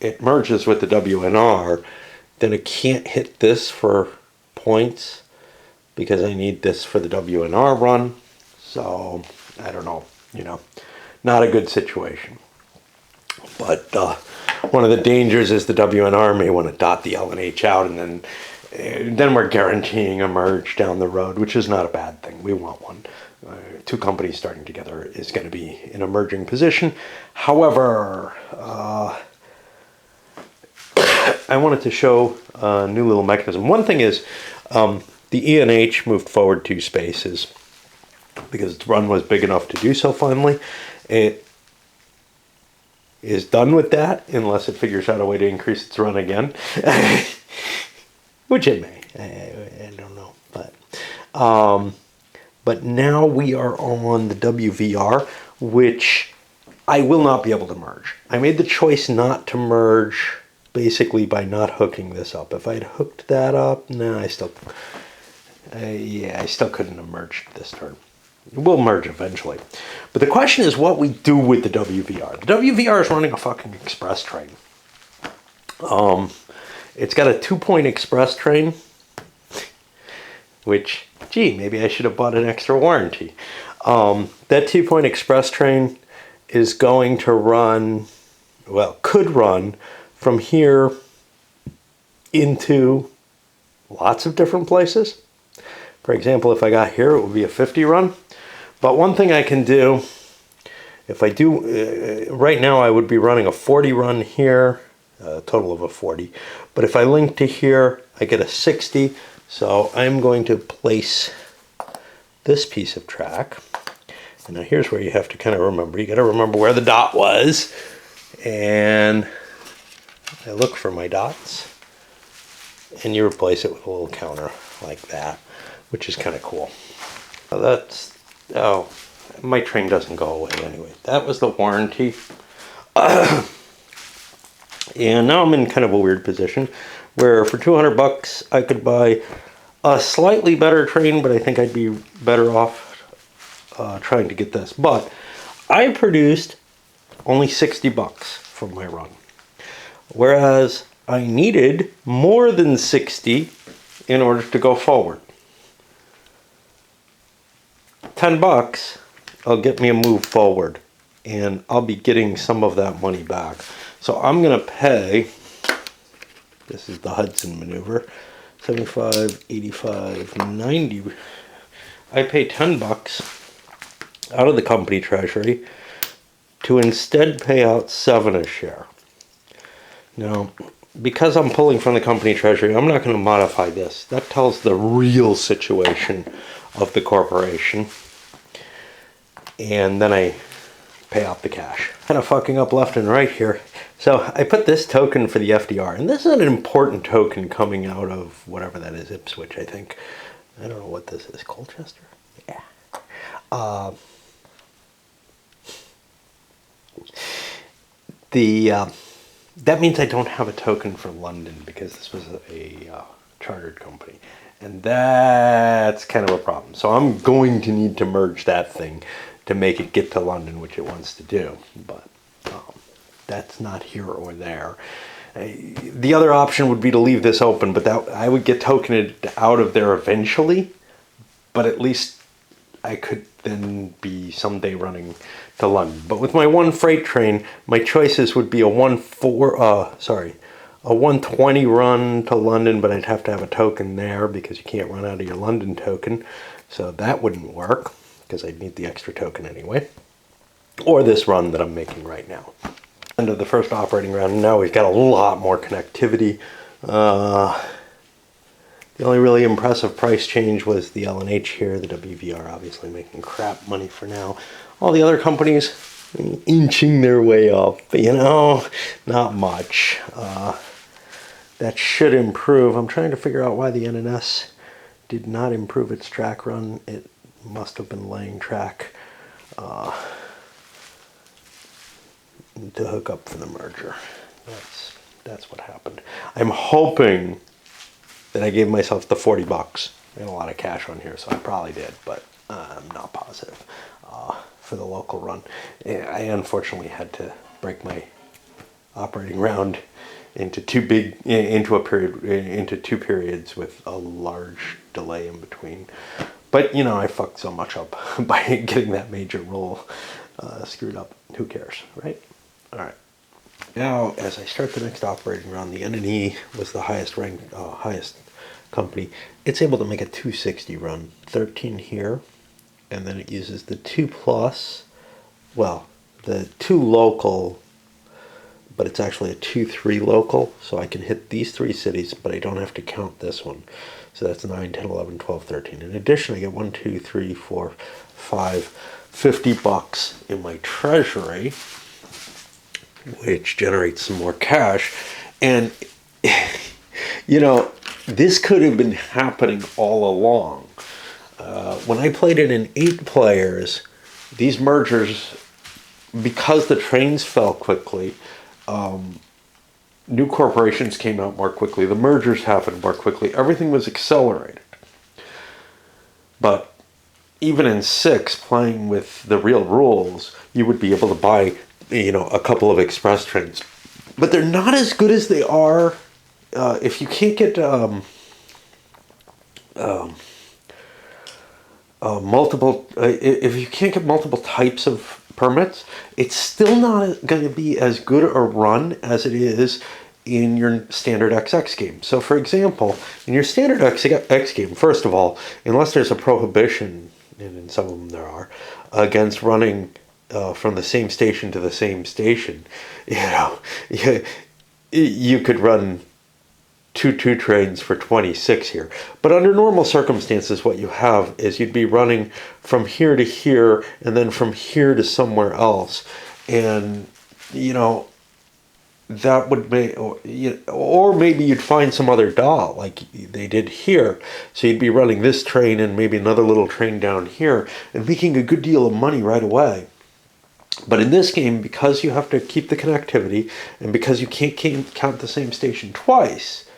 it merges with the WNR, then it can't hit this for points because I need this for the WNR run. So, I don't know, not a good situation. But one of the dangers is the WNR may want to dot the LNH out, and then we're guaranteeing a merge down the road, which is not a bad thing. We want one. Two companies starting together is going to be in a merging position. However, I wanted to show a new little mechanism. One thing is the ENH moved forward 2 spaces because its run was big enough to do so finally. It is done with that unless it figures out a way to increase its run again, which it may. I don't know, but now we are on the WVR, which I will not be able to merge. I made the choice not to merge basically by not hooking this up. If I had hooked that up, I still couldn't have merged this turn. We'll merge eventually. But the question is what we do with the WVR. The WVR is running a fucking express train. It's got a 2-point express train, which, gee, maybe I should have bought an extra warranty. That 2-point express train is going to run, well, could run from here into lots of different places. For example, if I got here, it would be a 50 run. But one thing I can do, if I do, right now I would be running a 40 run here, a total of a 40. But if I link to here, I get a 60. So I'm going to place this piece of track. And now here's where you have to kind of remember. You got to remember where the dot was. And I look for my dots. And you replace it with a little counter like that, which is kind of cool. Oh, my train doesn't go away anyway. That was the warranty. And now I'm in kind of a weird position where for 200 bucks I could buy a slightly better train, but I think I'd be better off trying to get this. But I produced only 60 bucks from my run, whereas I needed more than 60 in order to go forward. 10 bucks will get me a move forward, and I'll be getting some of that money back. So I'm going to pay, this is the Hudson maneuver, 75, 85, 90. I pay 10 bucks out of the company treasury to instead pay out 7 a share. Now, because I'm pulling from the company treasury, I'm not going to modify this. That tells the real situation of the corporation. And then I pay out the cash. Kind of fucking up left and right here. So I put this token for the FDR, and this is an important token coming out of whatever that is, Ipswich, I think. I don't know what this is, Colchester? Yeah. That means I don't have a token for London because this was a chartered company. And that's kind of a problem. So I'm going to need to merge that thing to make it get to London, which it wants to do. But that's not here or there. The other option would be to leave this open, but that I would get tokened out of there eventually. But at least I could then be someday running to London. But with my one freight train, my choices would be a 120 run to London, but I'd have to have a token there because you can't run out of your London token. So that wouldn't work because I'd need the extra token anyway. Or this run that I'm making right now. End of the first operating round. Now we've got a lot more connectivity. The only really impressive price change was the L&H here. The WVR obviously making crap money for now. All the other companies inching their way up, but you know, not much. That should improve. I'm trying to figure out why the NNS did not improve its track run. It must have been laying track to hook up for the merger. That's what happened. I'm hoping that I gave myself the 40 bucks. I had a lot of cash on here, so I probably did, but I'm not positive for the local run. I unfortunately had to break my operating round into two periods with a large delay in between. But you know, I fucked so much up by getting that major roll screwed up. Who cares, right? All right. Now, as I start the next operating round, the NNE was the highest ranked, highest company. It's able to make a 260 run, 13 here, and then it uses the 2+, well, the 2 local, but it's actually a 2-3 local, so I can hit these 3 cities, but I don't have to count this one. So that's 9, 10, 11, 12, 13. In addition, I get 1, 2, 3, 4, 5, 50 bucks in my treasury, which generates some more cash. And, you know, this could have been happening all along. When I played it in 8 players, these mergers, because the trains fell quickly, new corporations came out more quickly, the mergers happened more quickly, everything was accelerated. But even in 6, playing with the real rules, you would be able to buy, you know, a couple of express trains. But they're not as good as they are if you can't get multiple, if you can't get multiple types of permits, it's still not going to be as good a run as it is in your standard XX game. So for example, in your standard XX game, first of all, unless there's a prohibition, and in some of them there are, against running from the same station to the same station, you could run two trains for 26 here. But under normal circumstances, what you have is you'd be running from here to here and then from here to somewhere else. And, that would make, or maybe you'd find some other dot like they did here. So you'd be running this train and maybe another little train down here and making a good deal of money right away. But in this game, because you have to keep the connectivity and because you can't count the same station twice,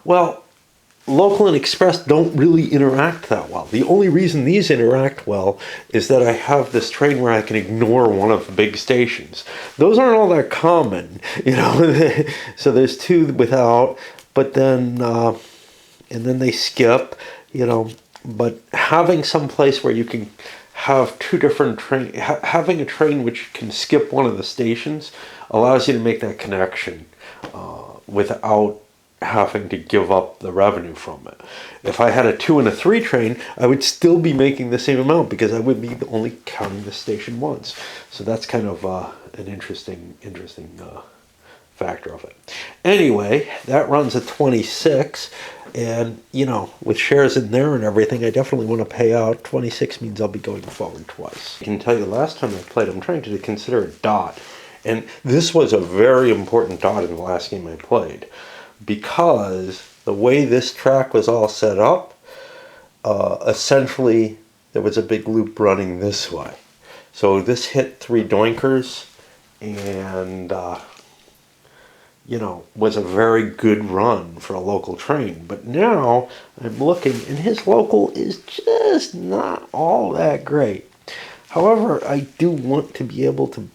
well, local and express don't really interact that well. The only reason these interact well is that I have this train where I can ignore one of the big stations. Those aren't all that common, So there's two without, but then, and then they skip, But having some place where you can have two different trains, having a train which can skip one of the stations allows you to make that connection without having to give up the revenue from it. If I had a 2 and a 3 train, I would still be making the same amount because I would be only counting the station once. So that's kind of an interesting factor of it. Anyway, that runs at 26, and with shares in there and everything, I definitely want to pay out. 26 means I'll be going forward twice. I can tell you last time I played, I'm trying to consider a dot, and this was a very important dot in the last game I played, because the way this track was all set up, essentially there was a big loop running this way. So this hit 3 doinkers and, was a very good run for a local train. But now I'm looking and his local is just not all that great. However, I do want to be able to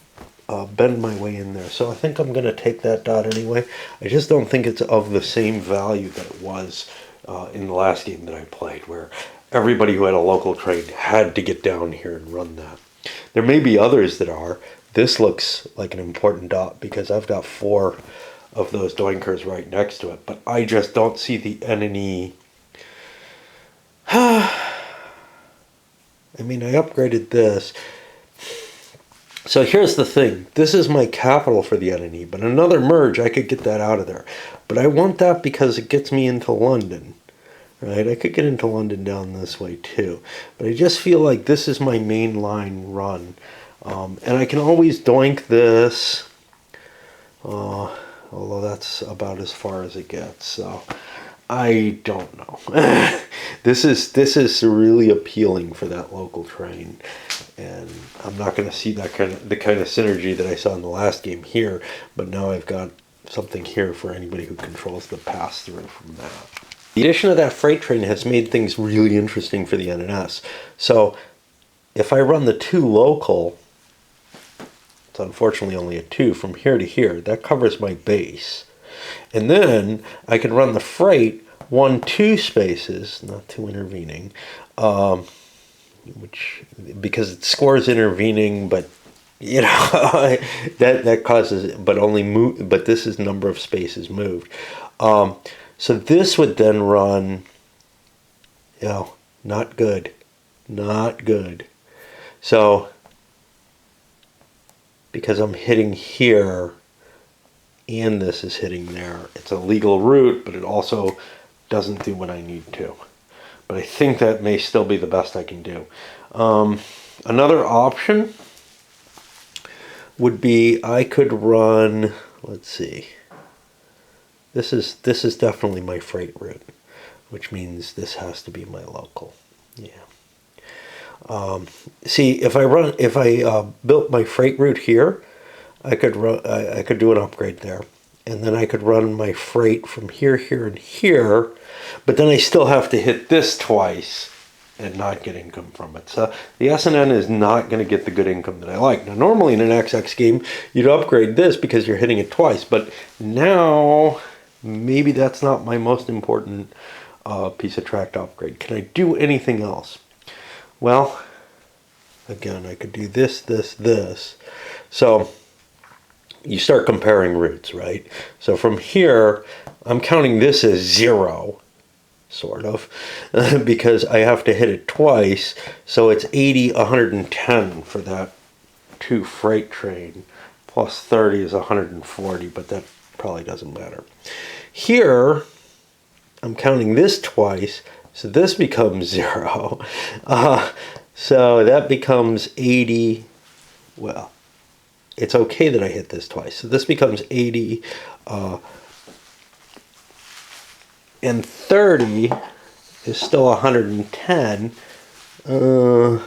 bend my way in there. So I think I'm going to take that dot anyway. I just don't think it's of the same value that it was in the last game that I played, where everybody who had a local train had to get down here and run that. There may be others that are. This looks like an important dot because I've got 4 of those doinkers right next to it, but I just don't see the enemy. I mean, I upgraded this. So here's the thing. This is my capital for the enemy, but another merge, I could get that out of there. But I want that because it gets me into London, right? I could get into London down this way too. But I just feel like this is my main line run. And I can always doink this, although that's about as far as it gets. So I don't know. This is really appealing for that local train. And I'm not going to see the kind of synergy that I saw in the last game here, but now I've got something here for anybody who controls the pass-through from that. The addition of that freight train has made things really interesting for the NNS. So if I run the 2 local, it's unfortunately only a 2 from here to here, that covers my base. And then I can run the freight 1-2 spaces, not 2 intervening, which, because it scores intervening, but that causes, but only move, but this is number of spaces moved. So this would then run, not good. So because I'm hitting here and this is hitting there, it's a legal route, but it also doesn't do what I need to. But I think that may still be the best I can do. Another option would be I could run, let's see, this is definitely my freight route, which means this has to be my local. Yeah. See, if I built my freight route here, I could do an upgrade there, and then I could run my freight from here, here, and here, but then I still have to hit this twice and not get income from it. So the SNN is not going to get the good income that I like. Now, normally in an XX game, you'd upgrade this because you're hitting it twice, but now maybe that's not my most important piece of track to upgrade. Can I do anything else? Well, again, I could do this, this, this. So you start comparing routes, right? So from here, I'm counting this as 0, sort of, because I have to hit it twice. So it's 80, 110 for that 2 freight train, plus 30 is 140, but that probably doesn't matter. Here, I'm counting this twice, so this becomes 0. So that becomes 80. Well, it's okay that I hit this twice. So this becomes 80, and 30 is still 110. So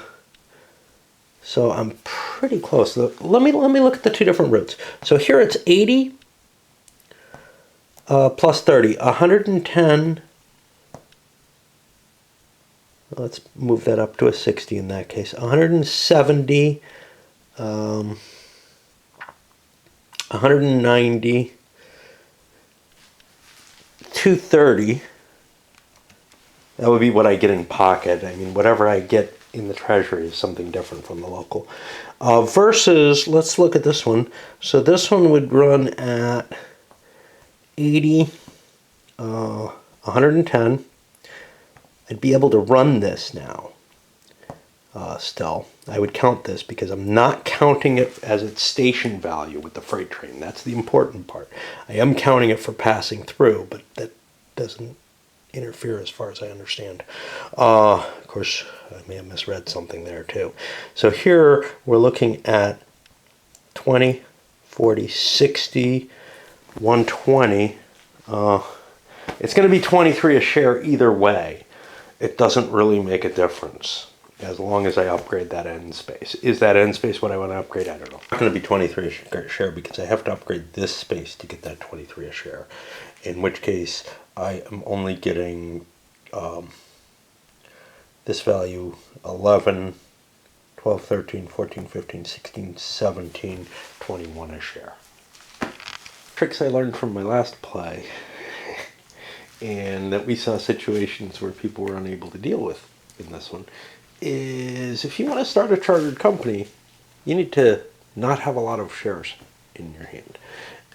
I'm pretty close. Let me look at the two different routes. So here it's 80 plus 30, 110. Let's move that up to a 60 in that case. 170, 190, 230. That would be what I get in pocket. I mean, whatever I get in the treasury is something different from the local. Versus, let's look at this one. So this one would run at 80, 110. I'd be able to run this now. Still, I would count this because I'm not counting it as its station value with the freight train. That's the important part. I am counting it for passing through, but that doesn't interfere as far as I understand. Of course, I may have misread something there too. So here we're looking at 20, 40, 60, 120. It's going to be 23 a share either way. It doesn't really make a difference as long as I upgrade that end space. Is that end space what I want to upgrade? I don't know. It's not going to be 23 a share because I have to upgrade this space to get that 23 a share. In which case, I am only getting this value 11, 12, 13, 14, 15, 16, 17, 21 a share. Tricks I learned from my last play and that we saw situations where people were unable to deal with in this one, is if you want to start a chartered company, you need to not have a lot of shares in your hand.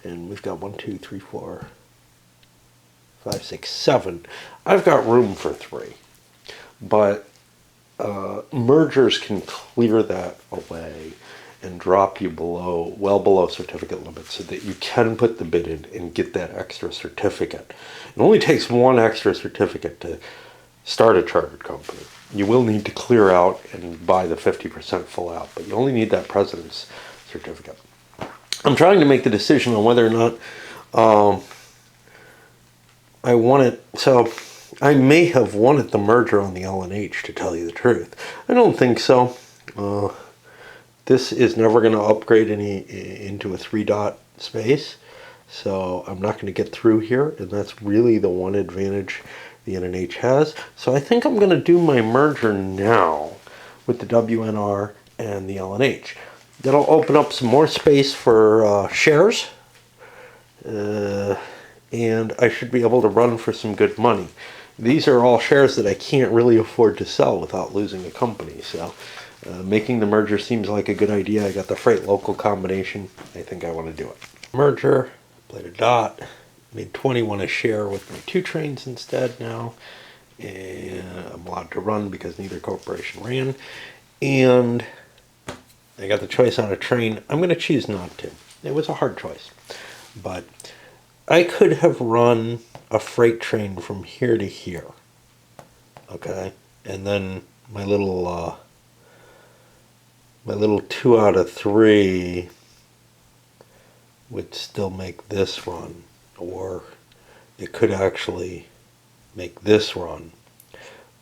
And we've got 1, 2, 3, 4, 5, 6, 7. I've got room for 3. But mergers can clear that away and drop you below, well below certificate limits so that you can put the bid in and get that extra certificate. It only takes one extra certificate to start a chartered company. You will need to clear out and buy the 50% full out, but you only need that president's certificate. I'm trying to make the decision on whether or not I want it. So I may have wanted the merger on the L&H, to tell you the truth. I don't think so. This is never going to upgrade into a 3-dot space, so I'm not going to get through here, and that's really the one advantage the NNH has. So I think I'm going to do my merger now with the WNR and the LNH. That'll open up some more space for shares, and I should be able to run for some good money. These are all shares that I can't really afford to sell without losing a company, so making the merger seems like a good idea. I got the freight local combination. I think I want to do it. Merger, played a dot, made 21 a share with my 2 trains instead now, and I'm allowed to run because neither corporation ran, and I got the choice on a train. I'm going to choose not to. It was a hard choice, but I could have run a freight train from here to here, okay, and then my little 2 out of 3 would still make this run, or it could actually make this run,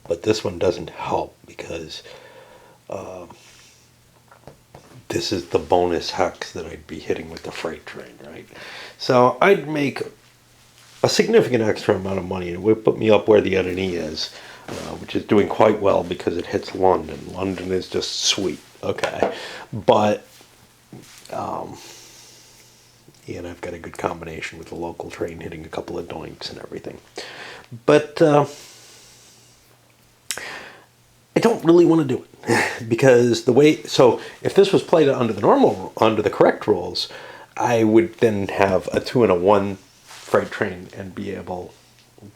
but this one doesn't help because this is the bonus hex that I'd be hitting with the freight train, right? So I'd make a significant extra amount of money. It would put me up where the NNE is, which is doing quite well because it hits London. London is just sweet, okay, but and I've got a good combination with the local train hitting a couple of doinks and everything. But it don't really want to do it because the way, so if this was played under the correct rules, I would then have a 2 and a 1 freight train and be able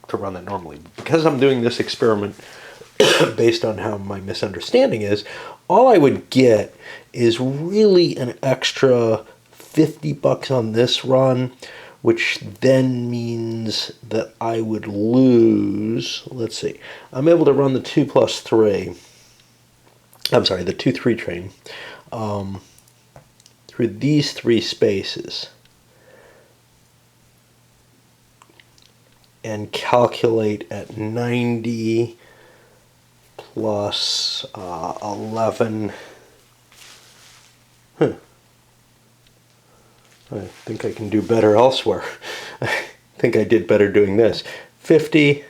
to run that normally. Because I'm doing this experiment based on how my misunderstanding is, all I would get is really an extra $50 on this run, which then means that I would lose, let's see, I'm able to run the 2+3, I'm sorry, the 2-3 train through these 3 spaces and calculate at 90 plus 11. I think I can do better elsewhere. I think I did better doing this. 50,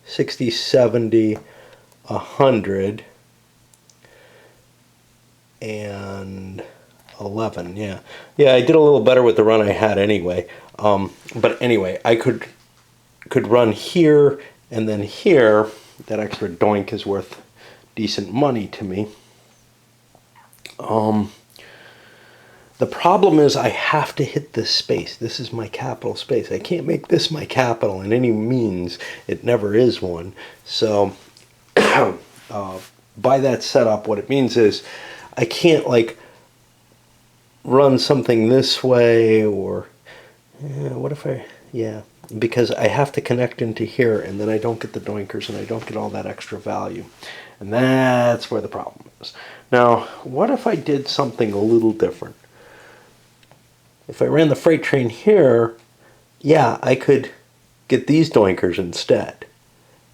60, 70, 100, and 11. Yeah, I did a little better with the run I had anyway. But anyway, I could run here and then here. That extra doink is worth decent money to me. The problem is I have to hit this space. This is my capital space. I can't make this my capital in any means. It never is one. So by that setup, what it means is I can't like run something this way or what if I, because I have to connect into here and then I don't get the doinkers and I don't get all that extra value. And that's where the problem is. Now, what if I did something a little different? If I ran the freight train here, I could get these doinkers instead,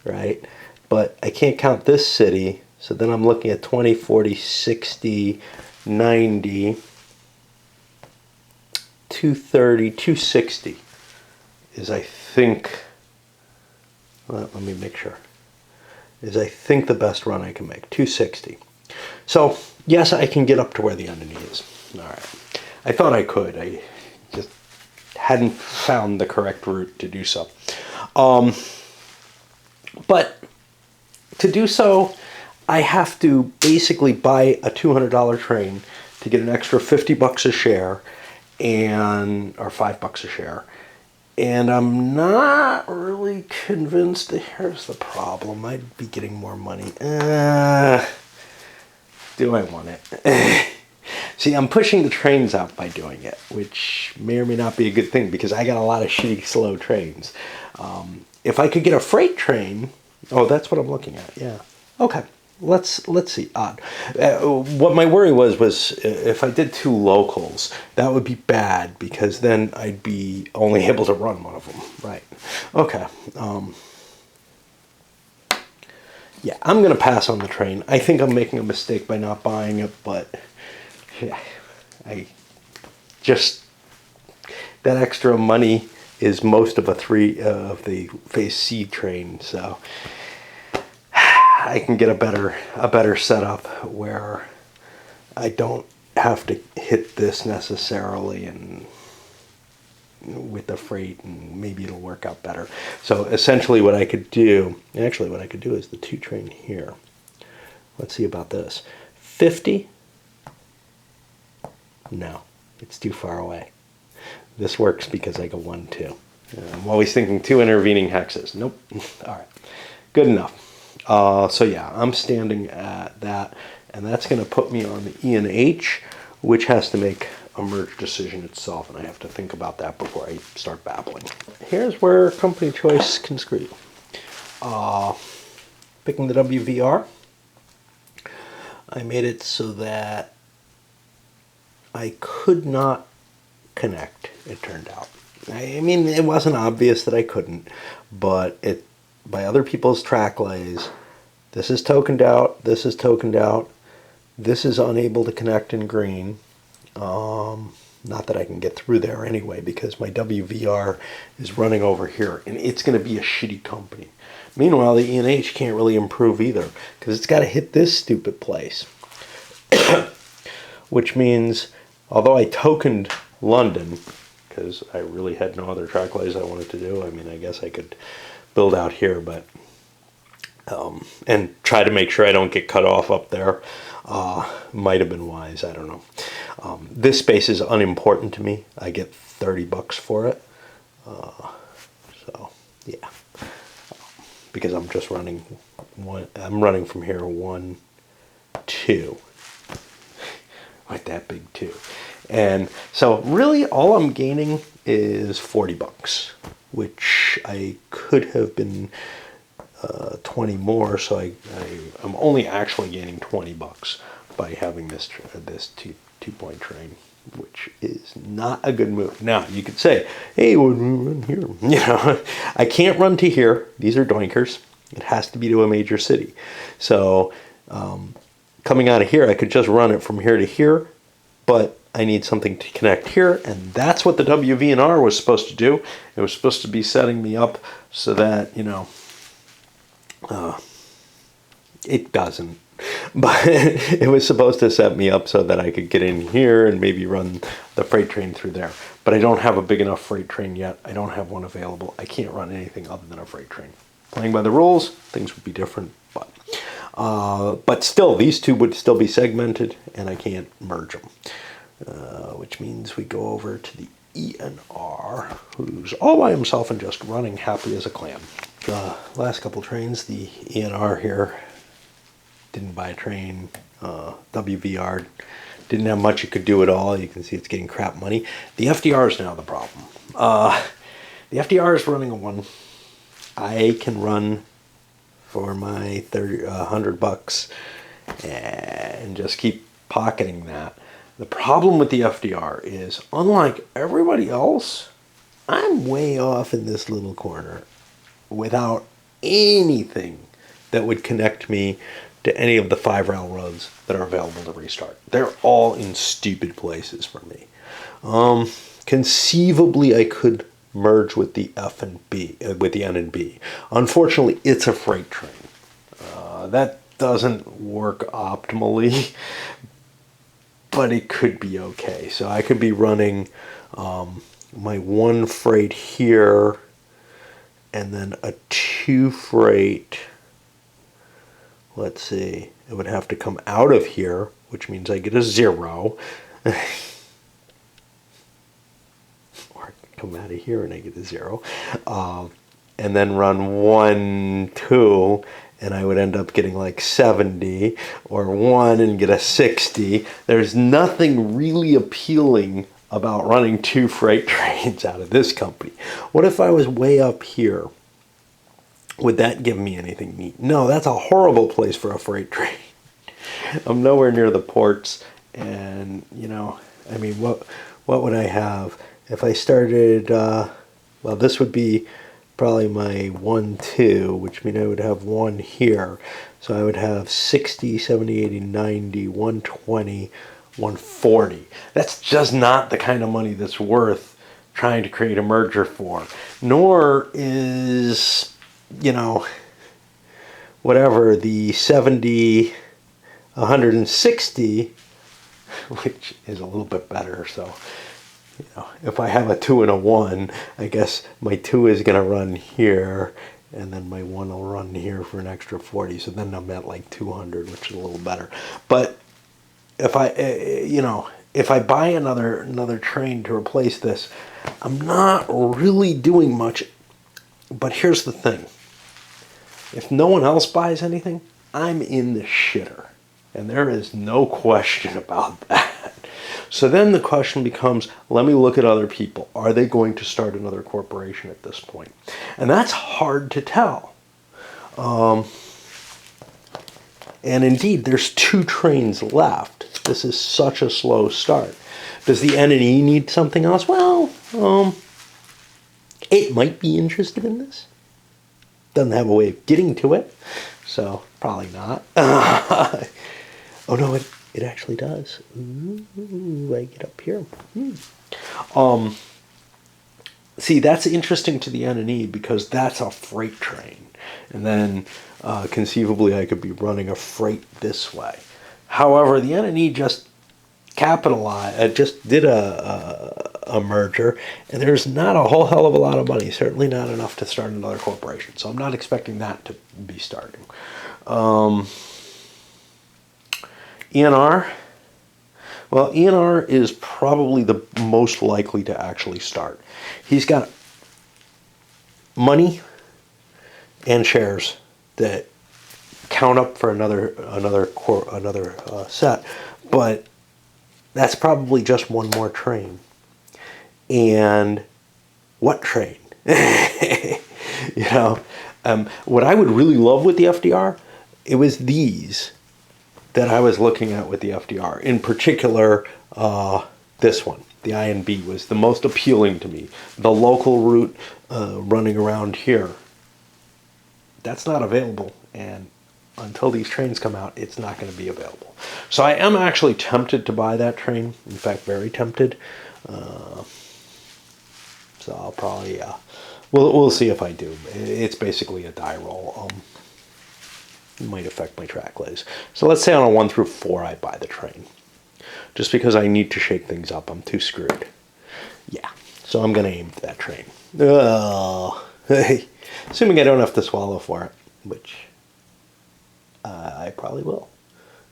right? But I can't count this city, so then I'm looking at 20, 40, 60, 90, 230, 260 is I think, well, let me make sure, is I think the best run I can make, 260. So, yes, I can get up to where the enemy is. All right. I thought I could. I just hadn't found the correct route to do so. But to do so, I have to basically buy a $200 train to get an extra $50 a share, or $5 a share. And I'm not really convinced. Here's the problem. I'd be getting more money. Do I want it? See, I'm pushing the trains out by doing it, which may or may not be a good thing because I got a lot of shitty, slow trains. If I could get a freight train, that's what I'm looking at. Yeah. Okay. Let's see. Odd. What my worry was if I did 2 locals, that would be bad because then I'd be only able to run one of them. Right. Okay. I'm going to pass on the train. I think I'm making a mistake by not buying it, but that extra money is most of the phase C train, so I can get a better setup where I don't have to hit this necessarily and with the freight, and maybe it'll work out better. So essentially what I could do is the 2 train here. Let's see about this. 50. No, it's too far away. This works because I go 1, 2. I'm always thinking 2 intervening hexes. Nope. All right. Good enough. I'm standing at that, and that's going to put me on the E and H, which has to make a merge decision itself, and I have to think about that before I start babbling. Here's where company choice can screw you. Picking the WVR, I made it so that I could not connect, it turned out. I mean, it wasn't obvious that I couldn't, but by other people's track lays, this is tokened out, this is tokened out, this is unable to connect in green. Not that I can get through there anyway because my WVR is running over here and it's going to be a shitty company. Meanwhile, the E&H can't really improve either because it's got to hit this stupid place. Which means, although I tokened London, because I really had no other track lays I wanted to do, I mean, I guess I could build out here, but and try to make sure I don't get cut off up there. Might have been wise, I don't know. This space is unimportant to me. I get $30 for it. So yeah, because I'm just running one. I'm running from here 1, 2, like that big 2, and so really all I'm gaining is $40, which I could have been 20 more. So I'm only actually gaining $20 by having this two-point train, which is not a good move. Now, you could say, hey, we'll run here. You know, I can't run to here. These are doinkers. It has to be to a major city. So coming out of here, I could just run it from here to here, but I need something to connect here, and that's what the WVNR was supposed to do. It was supposed to be setting me up so that, you know, it doesn't. But it was supposed to set me up so that I could get in here and maybe run the freight train through there. But I don't have a big enough freight train yet. I don't have one available. I can't run anything other than a freight train. Playing by the rules, things would be different. But still, these two would still be segmented, and I can't merge them. Which means we go over to the ENR, who's all by himself and just running happy as a clam. The last couple trains, the ENR here, didn't buy a train. WVR didn't have much it could do at all. You can see it's getting crap money. The FDR is now the problem. The FDR is running a 1. I can run for my $100 and just keep pocketing that. The problem with the FDR is, unlike everybody else, I'm way off in this little corner without anything that would connect me to any of the 5 railroads that are available to restart. They're all in stupid places for me. Conceivably, I could merge with the F and B, with the N and B. Unfortunately, it's a freight train. That doesn't work optimally, but it could be okay. So I could be running my 1 freight here, and then a 2 freight. Let's see, it would have to come out of here, which means I get a 0. Or come out of here and I get a 0. And then run 1, 2, and I would end up getting like 70, or 1 and get a 60. There's nothing really appealing about running 2 freight trains out of this company. What if I was way up here? Would that give me anything neat? No, that's a horrible place for a freight train. I'm nowhere near the ports, and, you know, I mean, what would I have? If I started, well, this would be probably my 1, 2, which means I would have 1 here. So I would have 60, 70, 80, 90, 120, 140. That's just not the kind of money that's worth trying to create a merger for. Nor is, you know, whatever, the 70, 160, which is a little bit better. So, you know, if I have a 2 and a 1, I guess my 2 is going to run here, and then my 1 will run here for an extra 40. So then I'm at like 200, which is a little better. But if I, you know, if I buy another train to replace this, I'm not really doing much. But here's the thing. If no one else buys anything, I'm in the shitter. And there is no question about that. So then the question becomes, let me look at other people. Are they going to start another corporation at this point? And that's hard to tell. And indeed, there's 2 trains left. This is such a slow start. Does the N&E need something else? Well, it might be interested in this. Doesn't have a way of getting to it, so probably not. Oh no, it actually does. Ooh, I get up here. See, that's interesting to the N&E because that's a freight train, and then conceivably I could be running a freight this way. However, the N&E just capitalized, just did a a merger, and there's not a whole hell of a lot of money, certainly not enough to start another corporation. So I'm not expecting that to be starting. ENR, well, ENR is probably the most likely to actually start. He's got money and shares that count up for another set, but that's probably just one more train. And what train? You know, what I would really love with the FDR, it was these that I was looking at with the FDR. In particular, this one, the INB, was the most appealing to me. The local route running around here, that's not available, and until these trains come out, it's not going to be available. So I am actually tempted to buy that train. In fact, very tempted. So I'll probably, we'll see if I do. It's basically a die roll. It might affect my track lays. So let's say on a 1 through 4, I buy the train. Just because I need to shake things up, I'm too screwed. Yeah, so I'm going to aim for that train. Assuming I don't have to swallow for it, which I probably will.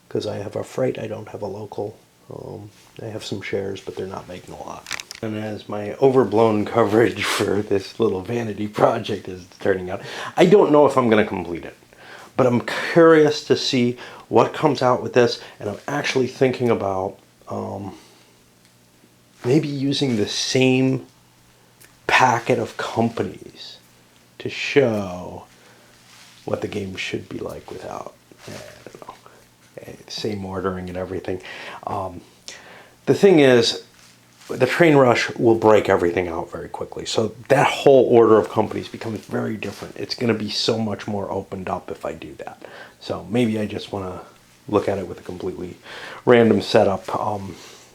Because I have a freight, I don't have a local. I have some shares, but they're not making a lot. And as my overblown coverage for this little vanity project is turning out, I don't know if I'm going to complete it. But I'm curious to see what comes out with this, and I'm actually thinking about maybe using the same packet of companies to show what the game should be like without, I don't know, same ordering and everything. The thing is, the train rush will break everything out very quickly. So that whole order of companies becomes very different. It's going to be so much more opened up if I do that. So maybe I just want to look at it with a completely random setup,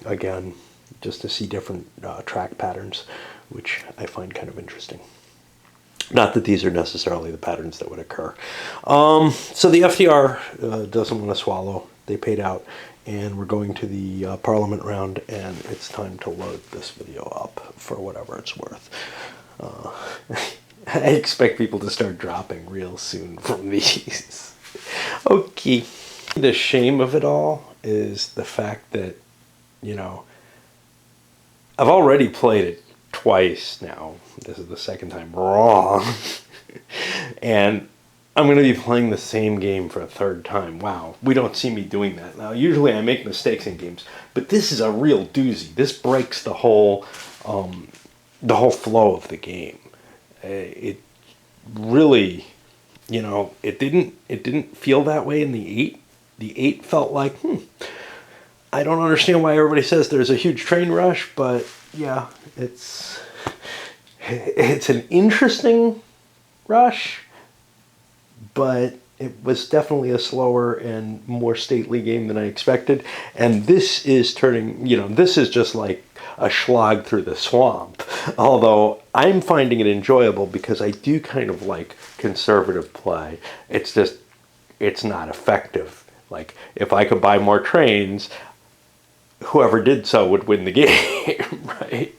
again, just to see different track patterns, which I find kind of interesting. Not that these are necessarily the patterns that would occur. So the FDR doesn't want to swallow. They paid out. And we're going to the Parliament round, and it's time to load this video up for whatever it's worth. I expect people to start dropping real soon from these. Okay. The shame of it all is the fact that, you know, I've already played it twice now. This is the second time wrong. And I'm going to be playing the same game for a third time. Wow, we don't see me doing that. Now, usually I make mistakes in games, but this is a real doozy. This breaks the whole flow of the game. It really, you know, it didn't feel that way in the 8. The 8 felt like, I don't understand why everybody says there's a huge train rush, but yeah, it's an interesting rush. But it was definitely a slower and more stately game than I expected. And this is turning, you know, this is just like a slog through the swamp. Although I'm finding it enjoyable because I do kind of like conservative play. It's just, it's not effective. Like, if I could buy more trains, whoever did so would win the game, right?